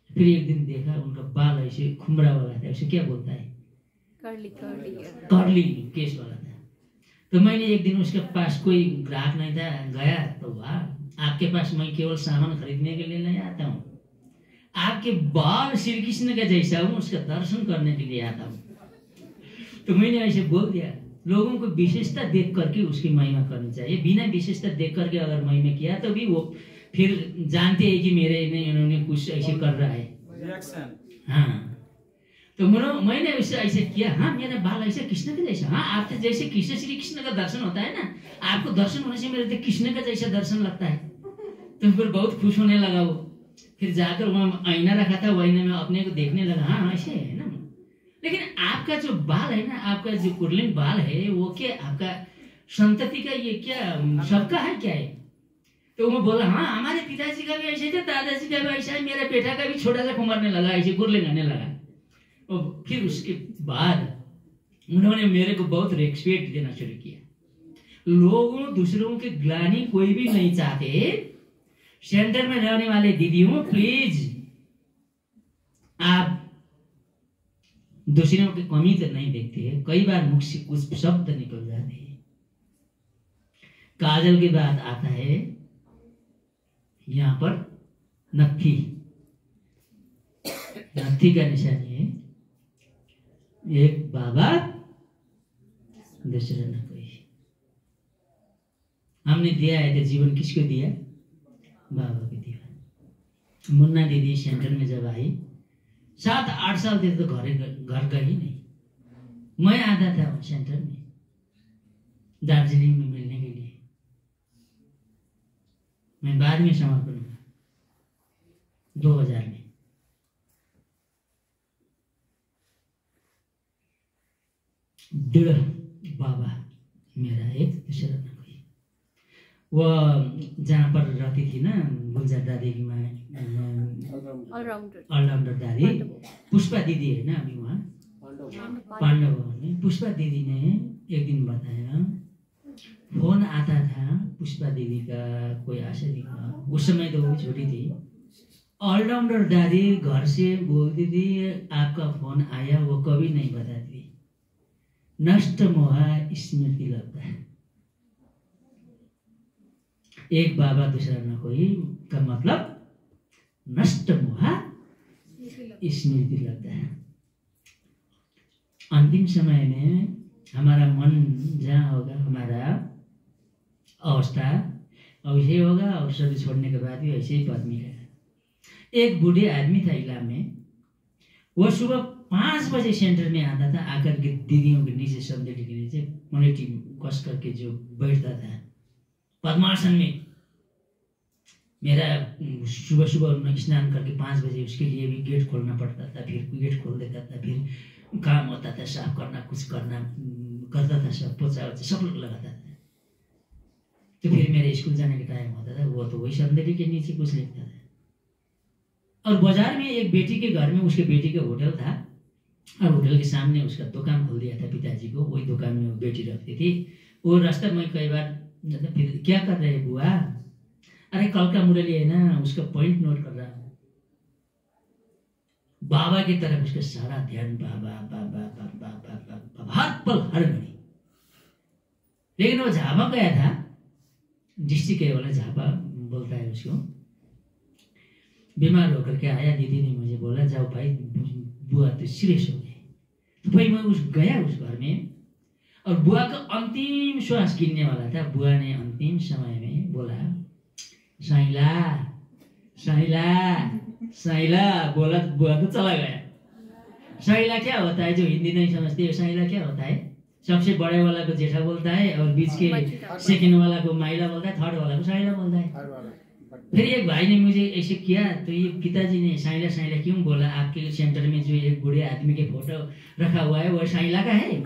फिर एक दिन देखा उनका बाल ऐसे खुमरा वाला था, उसे क्या बोलता है, कर्ली केस वाला था। तो मैंने एक दिन उसके पास, कोई ग्राहक नहीं था, गया तो वाह, आपके पास मैं केवल सामान खरीदने के लिए नहीं आता हूँ, आपके बाल श्री कृष्ण का जैसा हूँ, उसका दर्शन करने के लिए आता हूँ। तो मैंने ऐसे बोल दिया। लोगों को विशेषता देख करके उसकी महिमा करनी चाहिए, बिना विशेषता देख करके अगर महिमा किया तो भी वो फिर जानते हैं कि मेरे ने इन्होंने कुछ ऐसे कर रहा है। हाँ, तो मैंने उससे ऐसे किया, हाँ मेरा बाल ऐसे कृष्ण के जैसा, हाँ आपके जैसे कृष्ण श्री कृष्ण का दर्शन होता है ना, आपको दर्शन होने से मेरे तो कृष्ण का जैसा दर्शन लगता है। तो फिर बहुत खुश होने लगा वो। फिर जाकर वहाँ आईना रखा था, वो आईने में अपने को देखने लगा, हाँ ऐसे है ना। लेकिन आपका जो बाल है ना, आपका जो कुर्लिंग बाल है, वो क्या आपका संतति का, ये क्या सबका है क्या है? तो वो बोला, हाँ हमारे पिताजी का भी ऐसे थे, दादाजी का भी ऐसा है, मेरा बेटा का भी छोटा सा कुमारने लगा, ऐसे कुर्लिंग आने लगा। और फिर उसके बाद उन्होंने मेरे को बहुत रेस्पेक्ट देना शुरू किया। लोगों दूसरों के ग्लानि कोई भी नहीं चाहते। सेंटर में रहने वाले दीदियों, प्लीज आप दूसरों की कमी तो नहीं देखते, कई बार मुख से कुछ शब्द निकल जाते हैं। काजल के बाद आता है यहाँ पर नत्थी। नत्थी का निशानी है, एक बाबा दूसरा न कोई। हमने दिया है तो जीवन किसको दिया? बाबा को दिया। मुन्ना दीदी सेंटर में जब आई 7-8 साल तक तो घर गई नहीं। मैं आता था सेंटर में दार्जिलिंग में मिलने के लिए। मैं बाद में समर्पण हुआ 2000 में। दृढ़ बाबा मेरा एक दूसरा न कोई। वो जहाँ पर रहती थी ना गुलजार दादी की माँ, ऑलराउंडर दादी पुष्पा दीदी है ना अभी वहाँ पांडव भवन में। पुष्पा दीदी ने एक दिन बताया फोन आता था पुष्पा दीदी का कोई आशा का, उस समय तो वो छोटी थी। ऑलराउंडर दादी घर से बोलती थी आपका फोन आया, वो कभी नहीं बताती। नष्ट मोहा स्मृति लगता है। एक बाबा दूसरा न कोई का मतलब नष्ट मोहा स्मृति लगता है। अंतिम समय में हमारा मन जहाँ होगा हमारा अवस्था वैसे होगा, और शरीर छोड़ने के बाद भी ऐसे ही पद मिलेगा। एक बूढ़े आदमी था इलाम में, वो सुबह 5 बजे सेंटर में आता था। आकर के दीदियों के नीचे शब्द के नीचे मुनेटी कस करके जो बैठता था पद्मासन में। मेरा सुबह सुबह स्नान करके 5 बजे उसके लिए भी गेट खोलना पड़ता था, फिर गेट खोल देता था, फिर काम होता था, साफ करना कुछ करना करता था, सब पोछा सब लोग लगाता था। तो फिर मेरे स्कूल जाने का टाइम होता था, वो तो वही संदेरी के नीचे कुछ लिखता था। और बाजार में एक बेटी के घर में उसके बेटी का होटल था, और होटल के सामने उसका दुकान खोल दिया था पिताजी को। वही दुकान में वो बेटी रखती थी। वो रास्ता में कई बार फिर क्या कर रहे बुआ? अरे कल का मुरली है ना, उसका पॉइंट नोट कर रहा हूँ। बाबा की तरफ उसका सारा ध्यान, बाबा बाबा बाबा बाबा हर पल हर घड़ी। लेकिन वो झापा गया था, डिस्ट्रिक्ट वाला झापा बोलता है उसको। बीमार होकर के आया, दीदी ने मुझे बोला जाओ भाई बुआ तो सीरियस हो गई। तो भाई मैं गया उस घर में, और बुआ का अंतिम श्वास गिरने वाला था। बुआ ने अंतिम समय में बोला साइला साइला साइला, बोला बुआ तो चला गया। साइला क्या होता है? जो हिंदी नहीं समझते, साइला क्या होता है? सबसे बड़े वाला को जेठा बोलता है, और बीच के सेकंड वाला को माइला बोलता है, थर्ड वाला को साइला बोलता है। फिर एक भाई ने मुझे ऐसे किया, तो ये पिताजी ने साइला साइला क्यों बोला? आपके सेंटर में जो एक बूढ़े आदमी के फोटो रखा हुआ है वो साइला का है।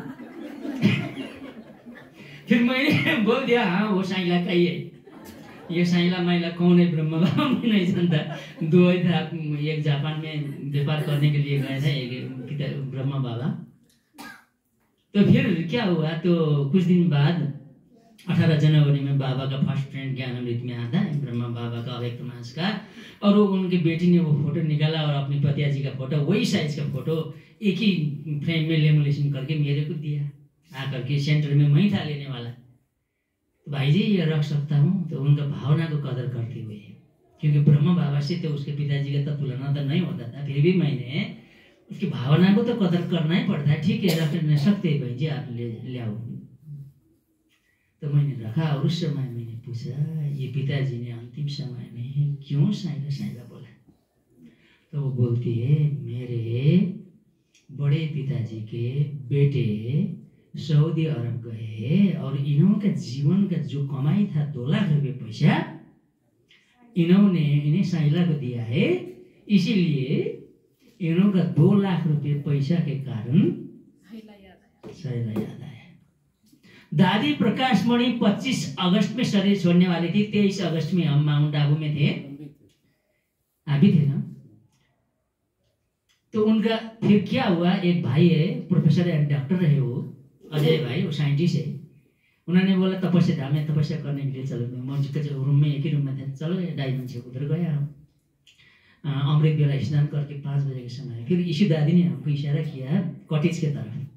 फिर मैंने बोल दिया हाँ वो साइला का ही है। ये साइला माइला कौन है ब्रह्मा बाबा मैं नहीं जानता। दो ही था, एक जापान में व्यापार करने के लिए गए थे, एक ब्रह्मा बाबा। तो फिर क्या हुआ, तो कुछ दिन बाद 18 जनवरी में बाबा का फर्स्ट फ्रेंड ज्ञानामृत में आता है, ब्रह्मा बाबा का अव्यक्त मास का। और वो उनकी बेटी ने वो फोटो निकाला, और अपनी पतियाजी का फोटो वही साइज का फोटो एक ही फ्रेम में लेमुलेशन करके मेरे को दिया। आकर के सेंटर में मैं था लेने वाला। तो भाई जी ये रख सकता हूँ? तो उनका भावना को कदर करते हुए, क्योंकि ब्रह्मा बाबा से तो उसके पिताजी का तो तुलना तो नहीं होता था, फिर भी मैंने उसकी भावना को तो कदर करना ही पड़ता है। ठीक है रख नहीं सकते भाई जी, आप ले आओ। तो मैंने रखा, और उस समय मैंने पूछा ये पिताजी ने अंतिम समय में क्यों साइला साइला बोला? तो वो बोलती है मेरे बड़े पिताजी के बेटे सऊदी अरब गए, और इन्होंने जीवन का जो कमाई था 2 लाख रुपए पैसा इन्होंने इन्हें साइला को दिया है। इसीलिए इन्होंने 2 लाख रुपए पैसा के कारण साइला याद आया। दादी प्रकाशमणि 25 अगस्त में शरीर छोड़ने वाली थी। 23 अगस्त में हम माउंट आबू में थे, आप भी थे ना? तो उनका फिर क्या हुआ, एक भाई है प्रोफेसर है, डॉक्टर रहे वो, अजय भाई, वो साइंटिस्ट है। उन्होंने बोला तपस्या धाम में तपस्या करने के लिए चलो। मैं रूम में एक ही रूम में था, चलो डायमंड से उधर गया हम। अमृत बेला स्नान करके 5 बजे के समय फिर यीशु दादी ने हमको इशारा किया कॉटेज के तरफ।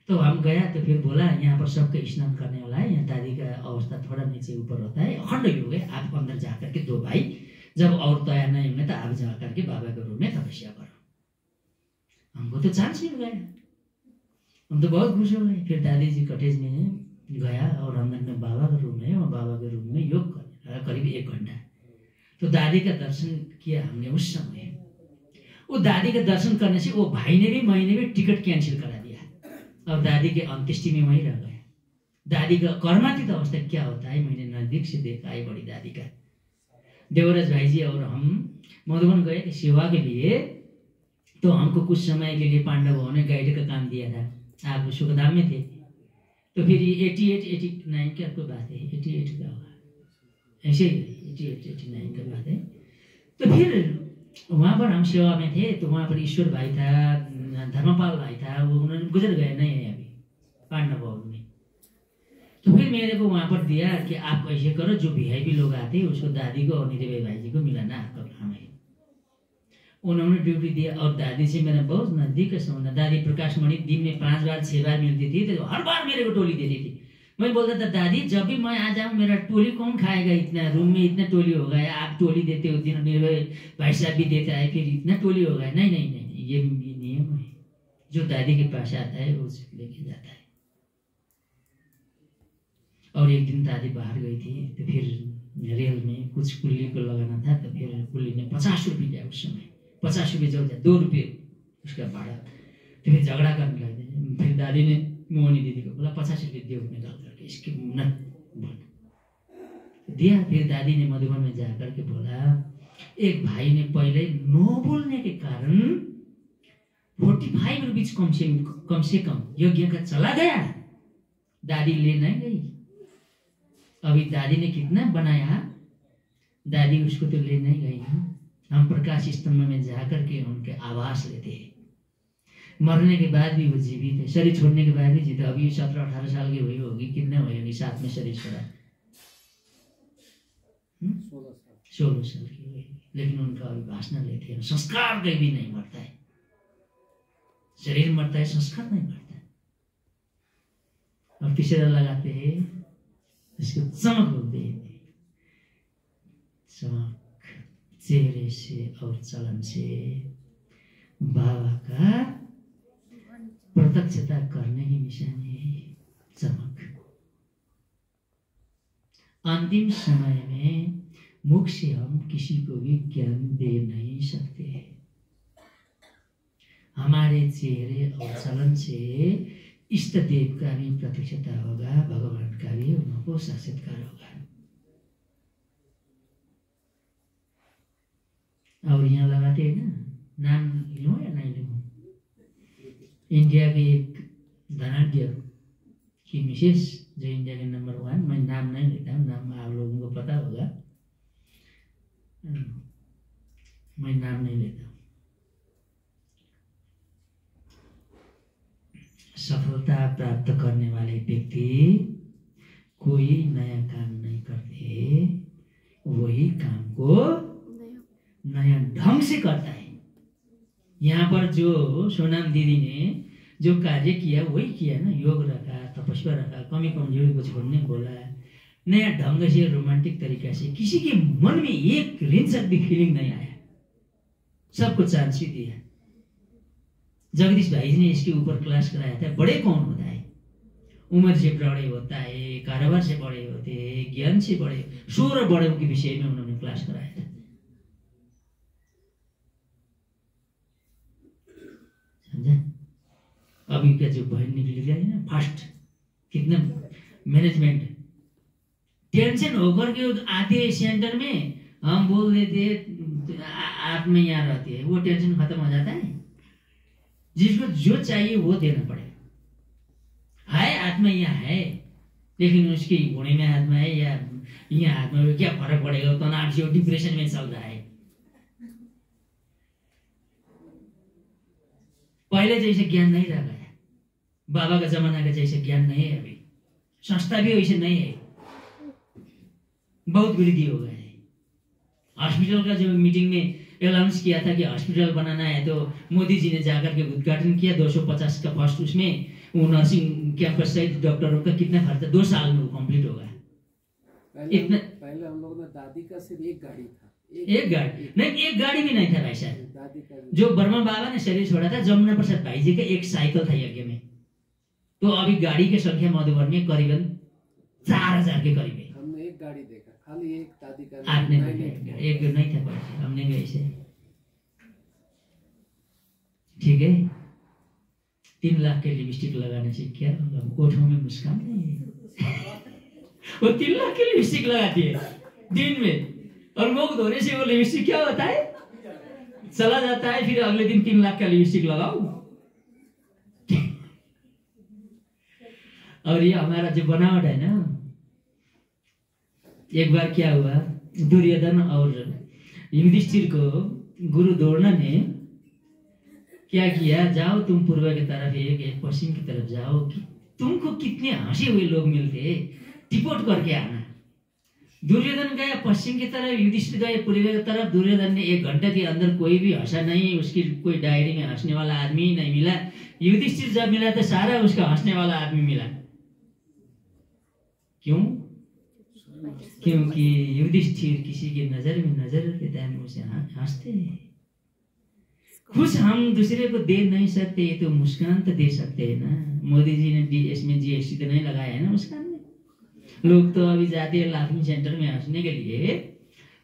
तो हम गया, तो फिर बोला यहाँ पर सबके स्नान करने वाला है, यहाँ दादी का अवस्था थोड़ा नीचे ऊपर होता है, अखंड योग है। आप अंदर जा करके 2 भाई जब और तैयार नहीं होंगे तो आप जा करके बाबा के रूम में तपस्या करो। हमको तो चांस मिल गया। हम तो बहुत खुश हो गए। फिर दादी जी कॉटेज में गया और अंदर में बाबा का रूम है, और बाबा के रूम में योग करने लगा करीब 1 घंटा। तो दादी का दर्शन किया हमने उस समय। वो दादी का दर्शन करने से वो भाई ने भी मैंने भी टिकट कैंसिल करा दिया और दादी के अंत्येष्टि में वहीं रह गए। दादी का कर्मातीत अवस्था क्या होता है मैंने नजदीक से देखा है। बड़ी दादी का देवराज भाई जी और हम मधुबन गए थे सेवा के लिए। तो हमको कुछ समय के लिए पांडव भवन में गाइड का काम दिया था। आप सुखधाम में थे। तो फिर ये 88-89 की आपको बात है, 88 का होगा ऐसे ही, 88-89 का बात है। तो फिर वहाँ पर हम सेवा में थे। तो वहाँ पर ईश्वर भाई था, धर्मपाल भाई था, वो उन्होंने गुजर गए, नहीं है अभी पांडव भवन में। तो फिर मेरे को वहाँ पर दिया कि आप ऐसे करो, जो वीआईपी लोग आते हैं उसको दादी को और निधि भाई जी को मिलाना आपका काम है। उन्होंने ड्यूटी दिया और दादी से मेरा बहुत नजदीक का संबंध। दादी प्रकाश मणि दिन में 5 बार 6 बार मिलती थी, तो हर बार मेरे को टोली देती थी। मैं बोलता था दादी जब भी मैं आ जाऊँ मेरा टोली कौन खाएगा, इतना रूम में इतना टोली होगा, आप टोली देते हो, दिन निर्भय भाई साहब भी देता है, फिर इतना टोली होगा। नहीं नहीं नहीं, ये नियम है, जो दादी के पास आता है वो उसे लेके जाता है। और एक दिन दादी बाहर गई थी, तो फिर रेल में कुछ कुल्ली को लगाना था। तो फिर कुल्ली ने 50 रुपये दिया उस समय, 50 रुपये जो 2 रुपये उसका भाड़ा। तो फिर झगड़ा करने लगे। फिर दादी ने मोहनी दीदी को बोला 50 रुपये दियो निकाल करके, इसके न बोल दिया। फिर दादी ने मधुबन में जा करके बोला, एक भाई ने पहले नो बोलने के कारण 45 रुपीज कम से कम यज्ञ का चला गया। दादी ले नहीं गई। अभी दादी ने कितना बनाया, दादी उसको तो ले नहीं गई। हम प्रकाश स्तंभ में जाकर के उनके आवास लेते हैं। मरने के बाद भी वो जीवित है, शरीर छोड़ने के बाद भी जीवित। अभी 17-18 साल की हुई होगी, कितने हुई होगी, साथ में शरीर छोड़ा 16 साल की हुई। लेकिन उनका अभी भाषण लेते हैं। संस्कार कहीं भी नहीं मरता है, शरीर मरता है, संस्कार नहीं मरता है। और तीसरा लगाते हैं इसको चमक बोलते हैं। चमक चेहरे से और चलन से बाबा का प्रत्यक्षता करने की निशानी है चमक। अंतिम समय में मुख से हम किसी को भी ज्ञान दे नहीं सकते। हमारे चेहरे और चलन से इष्ट देव का भी प्रत्यक्षता होगा, भगवान का भी उनको साक्षात्कार होगा। और यहाँ लगाते हैं ना, नाम लूँ या नहीं लूँ? इंडिया के एक धनाढ्य की मिसेस जो इंडिया के नंबर 1, मैं नाम नहीं लेता हूँ, नाम आप लोगों को पता होगा, मैं नाम नहीं लेता हूँ। सफलता प्राप्त करने वाले व्यक्ति कोई नया काम नहीं करते, वही काम को नया ढंग से करता है। यहाँ पर जो सोनाम दीदी ने जो कार्य किया वही किया ना, योग रखा, तपस्या रखा, कमी कमजोरी को छोड़ने बोला, नया ढंग से रोमांटिक तरीका से। किसी के मन में एक रिंचक भी फीलिंग नहीं आया, सबको चांस भी दिया। जगदीश भाई ने इसके ऊपर क्लास कराया था। बड़े कौन होता है? उम्र से बड़े होता है, कारोबार से बड़े होते हैं, ज्ञान से बड़े, 16 बड़ों के विषय में उन्होंने क्लास कराया था। समझा? अभी क्या जो बहन निकली गई ना फास्ट, कितना मैनेजमेंट, टेंशन होकर के आते सेंटर में हम बोल देते आप में यहाँ रहती है, वो टेंशन खत्म हो जाता है। जिसको जो चाहिए वो देना पड़ेगा। है आत्मा यहाँ है, लेकिन उसकी घोड़े में आत्मा है या यहाँ आत्मा में क्या फर्क पड़ेगा? तो ना जो डिप्रेशन में चल रहा है। पहले जैसे ज्ञान नहीं रह गया, बाबा का जमाना का जैसे ज्ञान नहीं है। अभी संस्था भी वैसे नहीं है, बहुत वृद्धि हो गया है। हॉस्पिटल का जो मीटिंग में अनाउंस किया था कि हॉस्पिटल बनाना है, तो मोदी जी ने जाकर के उद्घाटन किया। 250 का फर्स्ट, उसमें वो नर्सिंग कैंपस सहित डॉक्टरों का कितना खर्चा, 2 साल में वो कंप्लीट होगा। इतना पहले हम लोगों ने दादी का सिर्फ एक गाड़ी था, एक गाड़ी नहीं, एक गाड़ी भी नहीं था भाई साहब। दादी का जो बर्मा बाबा ने शरीर छोड़ा था, जमुना प्रसाद भाई जी का एक साइकिल था यज्ञ में, तो अभी गाड़ी की संख्या मधुबन में करीबन 4000 के करीब है। हमने एक गाड़ी देखा, खाली एक दादी का आपने देखा? एक नहीं था पहले, हमने भी ऐसे। ठीक है, 3 लाख के लिपस्टिक लगाने से क्या होगा? ओठों में मुस्कान नहीं है। वो 3 लाख की लिपस्टिक लगाती है दिन में, और मुख धोने से वो लिपस्टिक क्या होता है, चला जाता है। फिर अगले दिन 3 लाख का लिपस्टिक लगाओ। और ये हमारा जो बनावट है ना, एक बार क्या हुआ, दुर्योधन और युधिष्ठिर को गुरु द्रोण ने क्या किया, जाओ तुम पूर्व की तरफ, एक पश्चिम की तरफ जाओ, कि तुमको कितने हंसे हुए लोग मिलते, रिपोर्ट करके आना। दुर्योधन गया पश्चिम की तरफ, युधिष्ठिर गए पूर्व की तरफ। दुर्योधन ने 1 घंटे के अंदर कोई भी हंसा नहीं, उसकी कोई डायरी में हंसने वाला आदमी ही नहीं मिला। युधिष्ठिर जब मिला तो सारा उसका हंसने वाला आदमी मिला। क्यों? क्योंकि युधिष्ठिर किसी की नजर में नजर रखते हैं, उसे हंसते हैं। खुश हम दूसरे को दे नहीं सकते, तो मुस्कान तो दे सकते हैं ना। मोदी जी ने इसमें जीएसटी तो नहीं लगाया है ना मुस्कान में। लोग तो अभी जाते हैं लाफिंग सेंटर में हंसने के लिए,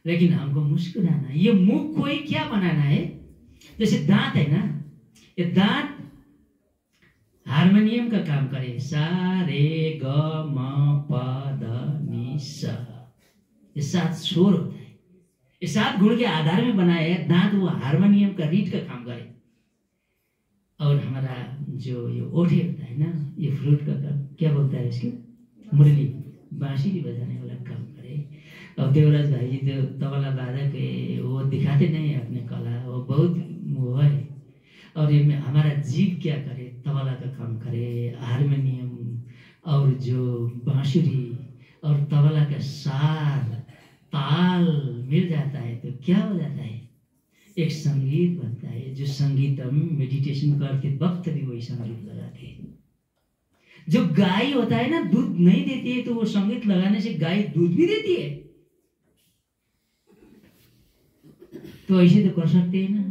लेकिन हमको मुस्कुराना, ये मुख कोई क्या बनाना है। जैसे दांत है ना, ये दांत हारमोनियम का काम करे, सा रे ग म प ध नि सा, ये 7 स्वर होता है। ये 7 गुण के आधार में बनाया है दांत, वो हारमोनियम का रीड का काम करे। और हमारा जो ये ओठे होता है ना, ये फ्लूट का काम, क्या बोलता है इसके, मुरली, बांसुरी बजाने वाला काम करे। और देवराज भाई जी जो तबला वादक है, वो दिखाते नहीं है अपने कला, वो बहुत वो है। और ये हमारा जीव क्या करे, तबला का काम करे, हारमोनियम और जो बांसुरी और तबला का सार ताल मिल जाता है तो क्या हो जाता है, एक संगीत बनता है। जो संगीत हम मेडिटेशन करते वक्त भी वही संगीत लगाते हैं। जो गाय होता है ना, दूध नहीं देती है, तो वो संगीत लगाने से गाय दूध भी देती है। तो ऐसे तो कर सकते हैं ना,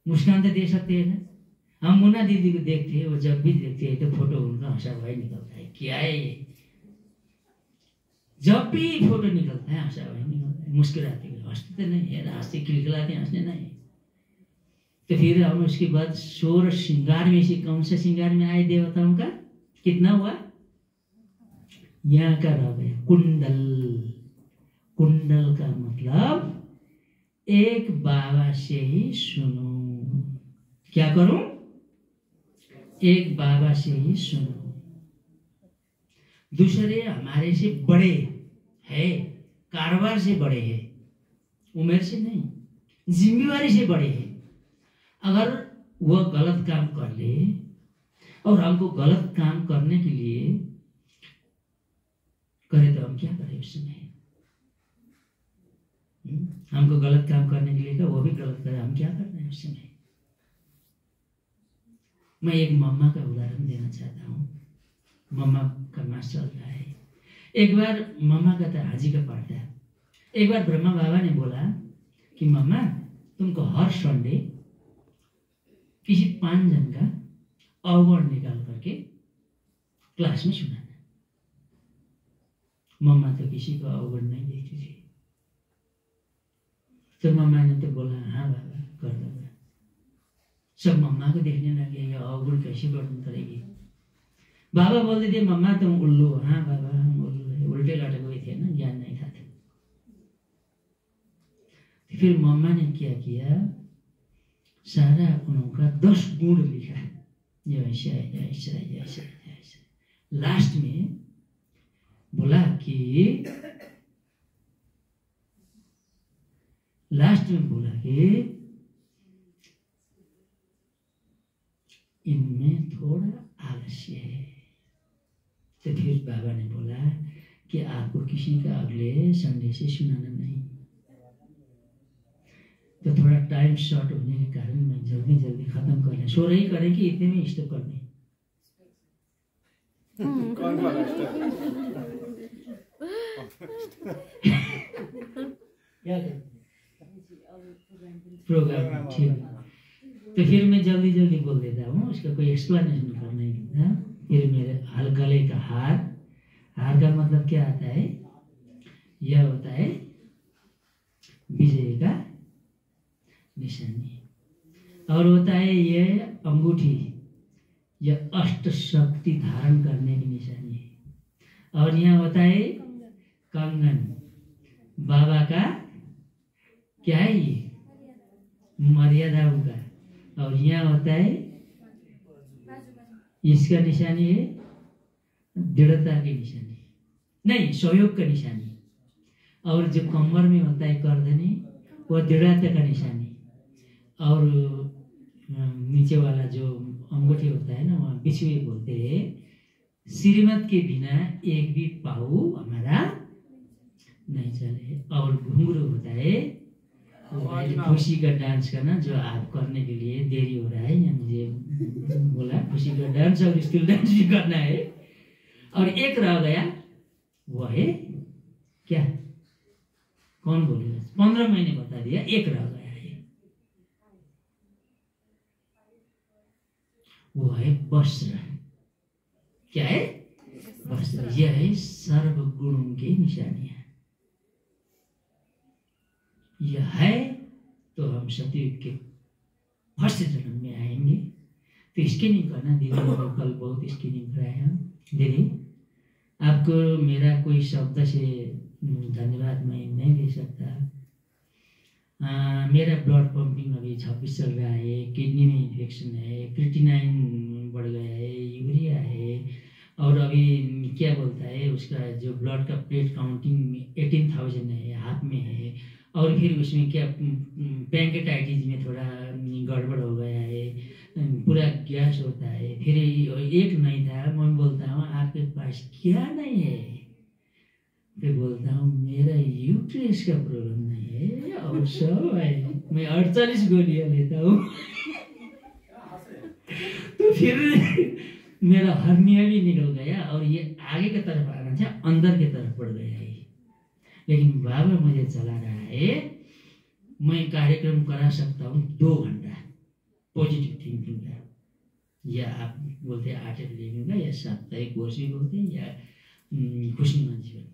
मुस्कान तो दे सकते हैं ना। हम मुन्ना दीदी को देखते हैं, वो जब भी देखते हैं तो फोटो उनका हंसा भाई निकलता है। क्या है ये, जब भी फोटो निकलता है हंसा भाई निकलता है, मुस्कुराते हुए, हंसते तो नहीं है, हंसते खिलखिलाते, हंसने नहीं। तो फिर हम उसके बाद 16 श्रृंगार में से कौन सा श्रृंगार में आए देवताओं का, कितना हुआ, यहाँ का रह गया कुंडल। कुंडल का मतलब एक बाबा से ही सुनो। क्या करूं, एक बाबा से ही सुनो। दूसरे हमारे से बड़े है, कारोबार से बड़े हैं, उम्र से नहीं, जिम्मेवारी से बड़े हैं। अगर वह गलत काम कर ले और हमको गलत काम करने के लिए करे तो हम क्या करें उस समय। हमको गलत काम करने के लिए कहा, वो भी गलत करे, हम क्या करना है उस समय। मैं एक मम्मा का उदाहरण देना चाहता हूँ। मम्मा का मास चल रहा है। एक बार मम्मा का तो हाजी का पाठ था। एक बार ब्रह्मा बाबा ने बोला कि मम्मा तुमको हर संडे किसी 5 जन का अवगुण निकाल करके क्लास में सुनाना। मम्मा तो किसी को अवगुण नहीं देखती थी। तो मम्मा ने तो बोला हाँ बाबा कर दो। सब मम्मा को देखने लगे, ये अवगुण कैसे वर्णन करेगी। बाबा बोलते थे मम्मा तुम उल्लू हो। हाँ बाबा हम उल्लू है, उल्टे लटक हुए थे ना, ज्ञान नहीं था। फिर मम्मा ने क्या किया, सारा उनका 10 गुण लिखा, ये ऐसा है, ऐसा है, ऐसा है, ऐसा। लास्ट में बोला कि इनमें थोड़ा आलस्य है। तो फिर बाबा ने बोला कि आपको किसी का अगले संडे से सुनाना नहीं। तो थोड़ा टाइम शॉर्ट होने के कारण मैं जल्दी जल्दी खत्म कर रहे, 16 ही करें कि इतने में स्टॉप कर दें। क्या करें प्रोग्राम, ठीक। तो फिर मैं जल्दी जल्दी बोल देता हूँ, उसका कोई एक्सप्लेनेशन करना ही नहीं था। फिर मेरे गले का हार, हार का मतलब क्या आता है? यह होता है विजय का निशानी। और होता है ये अंगूठी, यह अष्ट शक्ति धारण करने की निशानी है। और यहाँ होता है कंगन, बाबा का क्या है ये? मर्यादा का। और यहाँ होता है, इसका निशानी है दृढ़ता की निशानी, नहीं सहयोग का निशानी। और जो कमर में होता है करधनी, वह दृढ़ता का निशानी। और नीचे वाला जो अंगूठी होता है ना, वहाँ बिछुए बोलते हैं। श्रीमत के बिना एक भी पाऊ हमारा नहीं चले। और घुंघरू होता है खुशी का डांस करना, जो आप करने के लिए देरी हो रहा है, या मुझे बोला खुशी का डांस और स्टिल डांस भी करना है। और एक रह गया, वो है क्या? कौन बोलेगा? 15 महीने बता दिया, एक रह गया है, वो है वस्त्र। क्या है? वस्त्र। यह है सर्व गुणों की निशानियां। यह है तो हम सतयुग के फर्स्ट जन्म में आएंगे। तो स्कैनिंग करना दीदी, कल बहुत स्कैनिंग कराया दीदी। आपको मेरा कोई शब्द से धन्यवाद मैं नहीं दे सकता। मेरा ब्लड पंपिंग अभी 26 चल रहा है, किडनी में इन्फेक्शन है, क्रिएटिनिन बढ़ गया है, यूरिया है, और अभी क्या बोलता है उसका जो ब्लड का प्लेट काउंटिंग 18,000 है, हाथ में है। और फिर उसमें क्या पैंकेटाइटिस में थोड़ा गड़बड़ हो गया है, पूरा गैस होता है। फिर एक नहीं था, मैं बोलता हूँ आपके पास क्या नहीं है? फिर बोलता हूँ मेरा यूट्रस का प्रॉब्लम नहीं है और सब है। मैं 48 गोलियां लेता हूँ। तो फिर मेरा हर्निया भी निकल गया और ये आगे की तरफ आना था, अंदर की तरफ बढ़ गया है। लेकिन बाबा मुझे चला रहा है, मैं कार्यक्रम करा सकता हूँ 2 घंटा पॉजिटिव थिंकिंग का, या आप बोलते हैं आर्ट एंड लिविंग का, या साप्ताहिक कोर्स भी बोलते हैं, या खुशनुमा जीवन।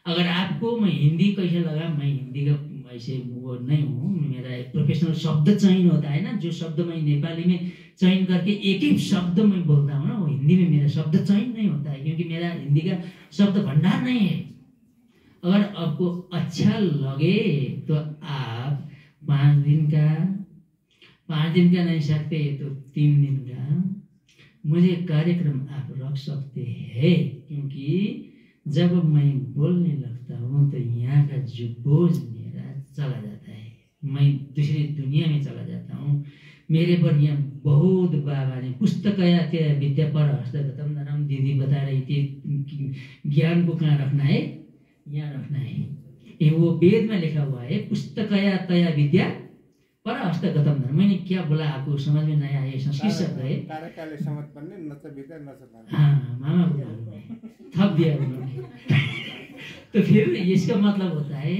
अगर आपको मैं हिंदी कैसे लगा, मैं हिंदी का ऐसे वो नहीं हूँ। मेरा एक प्रोफेशनल शब्द चयन होता है ना, जो शब्द मैं नेपाली में चयन करके एक ही शब्द मैं बोलता हूँ ना, वो हिंदी में मेरा शब्द चयन नहीं होता है, क्योंकि मेरा हिंदी का शब्द भंडार नहीं है। अगर आपको अच्छा लगे तो आप 5 दिन का नहीं सकते तो 3 दिन का मुझे कार्यक्रम आप रख सकते हैं। क्योंकि जब मैं बोलने लगता हूँ तो यहाँ का जो बोझ मेरा चला जाता है, मैं दूसरी दुनिया में चला जाता हूँ। मेरे पर यहाँ बहुत बाबा ने पुस्तकया के विद्या पर हस्तगतम धनम दीदी बता रही थी, ज्ञान को कहाँ रखना है? यहाँ रखना है। ये वो वेद में लिखा हुआ है, पुस्तकया तया विद्या पर हस्तगतम धनम। मैंने क्या बोला आपको समझ में नहीं आया? संस्कृत शब्द है। हाँ, मामा बोला, थप दिया उन्होंने। तो फिर इसका मतलब होता है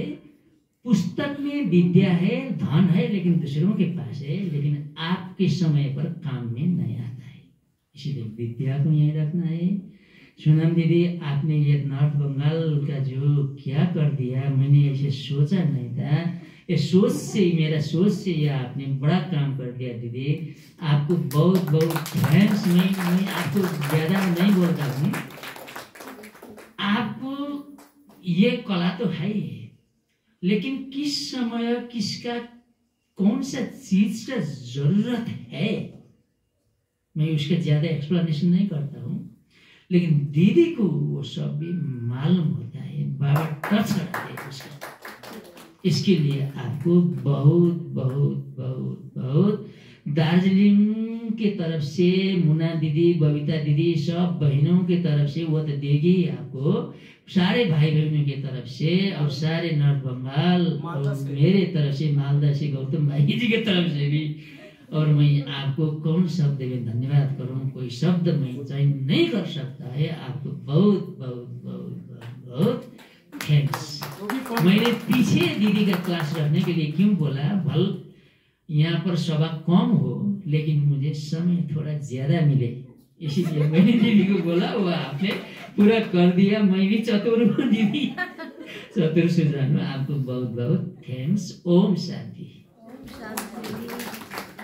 पुस्तक में विद्या है, धन है, लेकिन दूसरों के पास है, लेकिन आपके समय पर काम में नहीं आता है। इसीलिए विद्या को यहीं रखना है। सोनम दीदी, आपने ये नॉर्थ बंगाल का जो क्या कर दिया, मैंने ऐसे सोचा नहीं था। ये सोच से, मेरा सोच से ये आपने बड़ा काम कर दिया दीदी। आपको बहुत बहुत थैंक्स। मैं आपको ज़्यादा नहीं बोलता हूँ, आपको ये कला तो है ही, लेकिन किस समय किसका कौन सा चीज का जरूरत है, मैं उसका ज्यादा एक्सप्लेनेशन नहीं करता हूँ। लेकिन दीदी को वो सब भी मालूम होता है, बाबा टच करते हैं उसका। इसके लिए आपको बहुत बहुत बहुत बहुत दार्जिलिंग के तरफ से, मुन्ना दीदी, बबीता दीदी, सब बहनों के तरफ से वो तो देगी आपको, सारे भाई बहनों की तरफ से, और सारे नॉर्थ बंगाल, और मेरे तरफ से, मालदा से गौतम भाई जी की तरफ से भी। और मैं आपको कौन शब्द में धन्यवाद करूं, कोई शब्द मैं चयन नहीं कर सकता है। आपको बहुत बहुत बहुत बहुत बहुत थैंक्स। मैंने पीछे दीदी का क्लास रखने के लिए क्यों बोला, भल यहाँ पर सभा कम हो लेकिन मुझे समय थोड़ा ज्यादा मिले, इसीलिए मैंने दीदी को बोला, वो आपने पूरा कर दिया। मैं भी चतुर हूँ दीदी, चतुर सुजान हूँ। आपको बहुत बहुत थैंक्स। ओम शांति। शांति।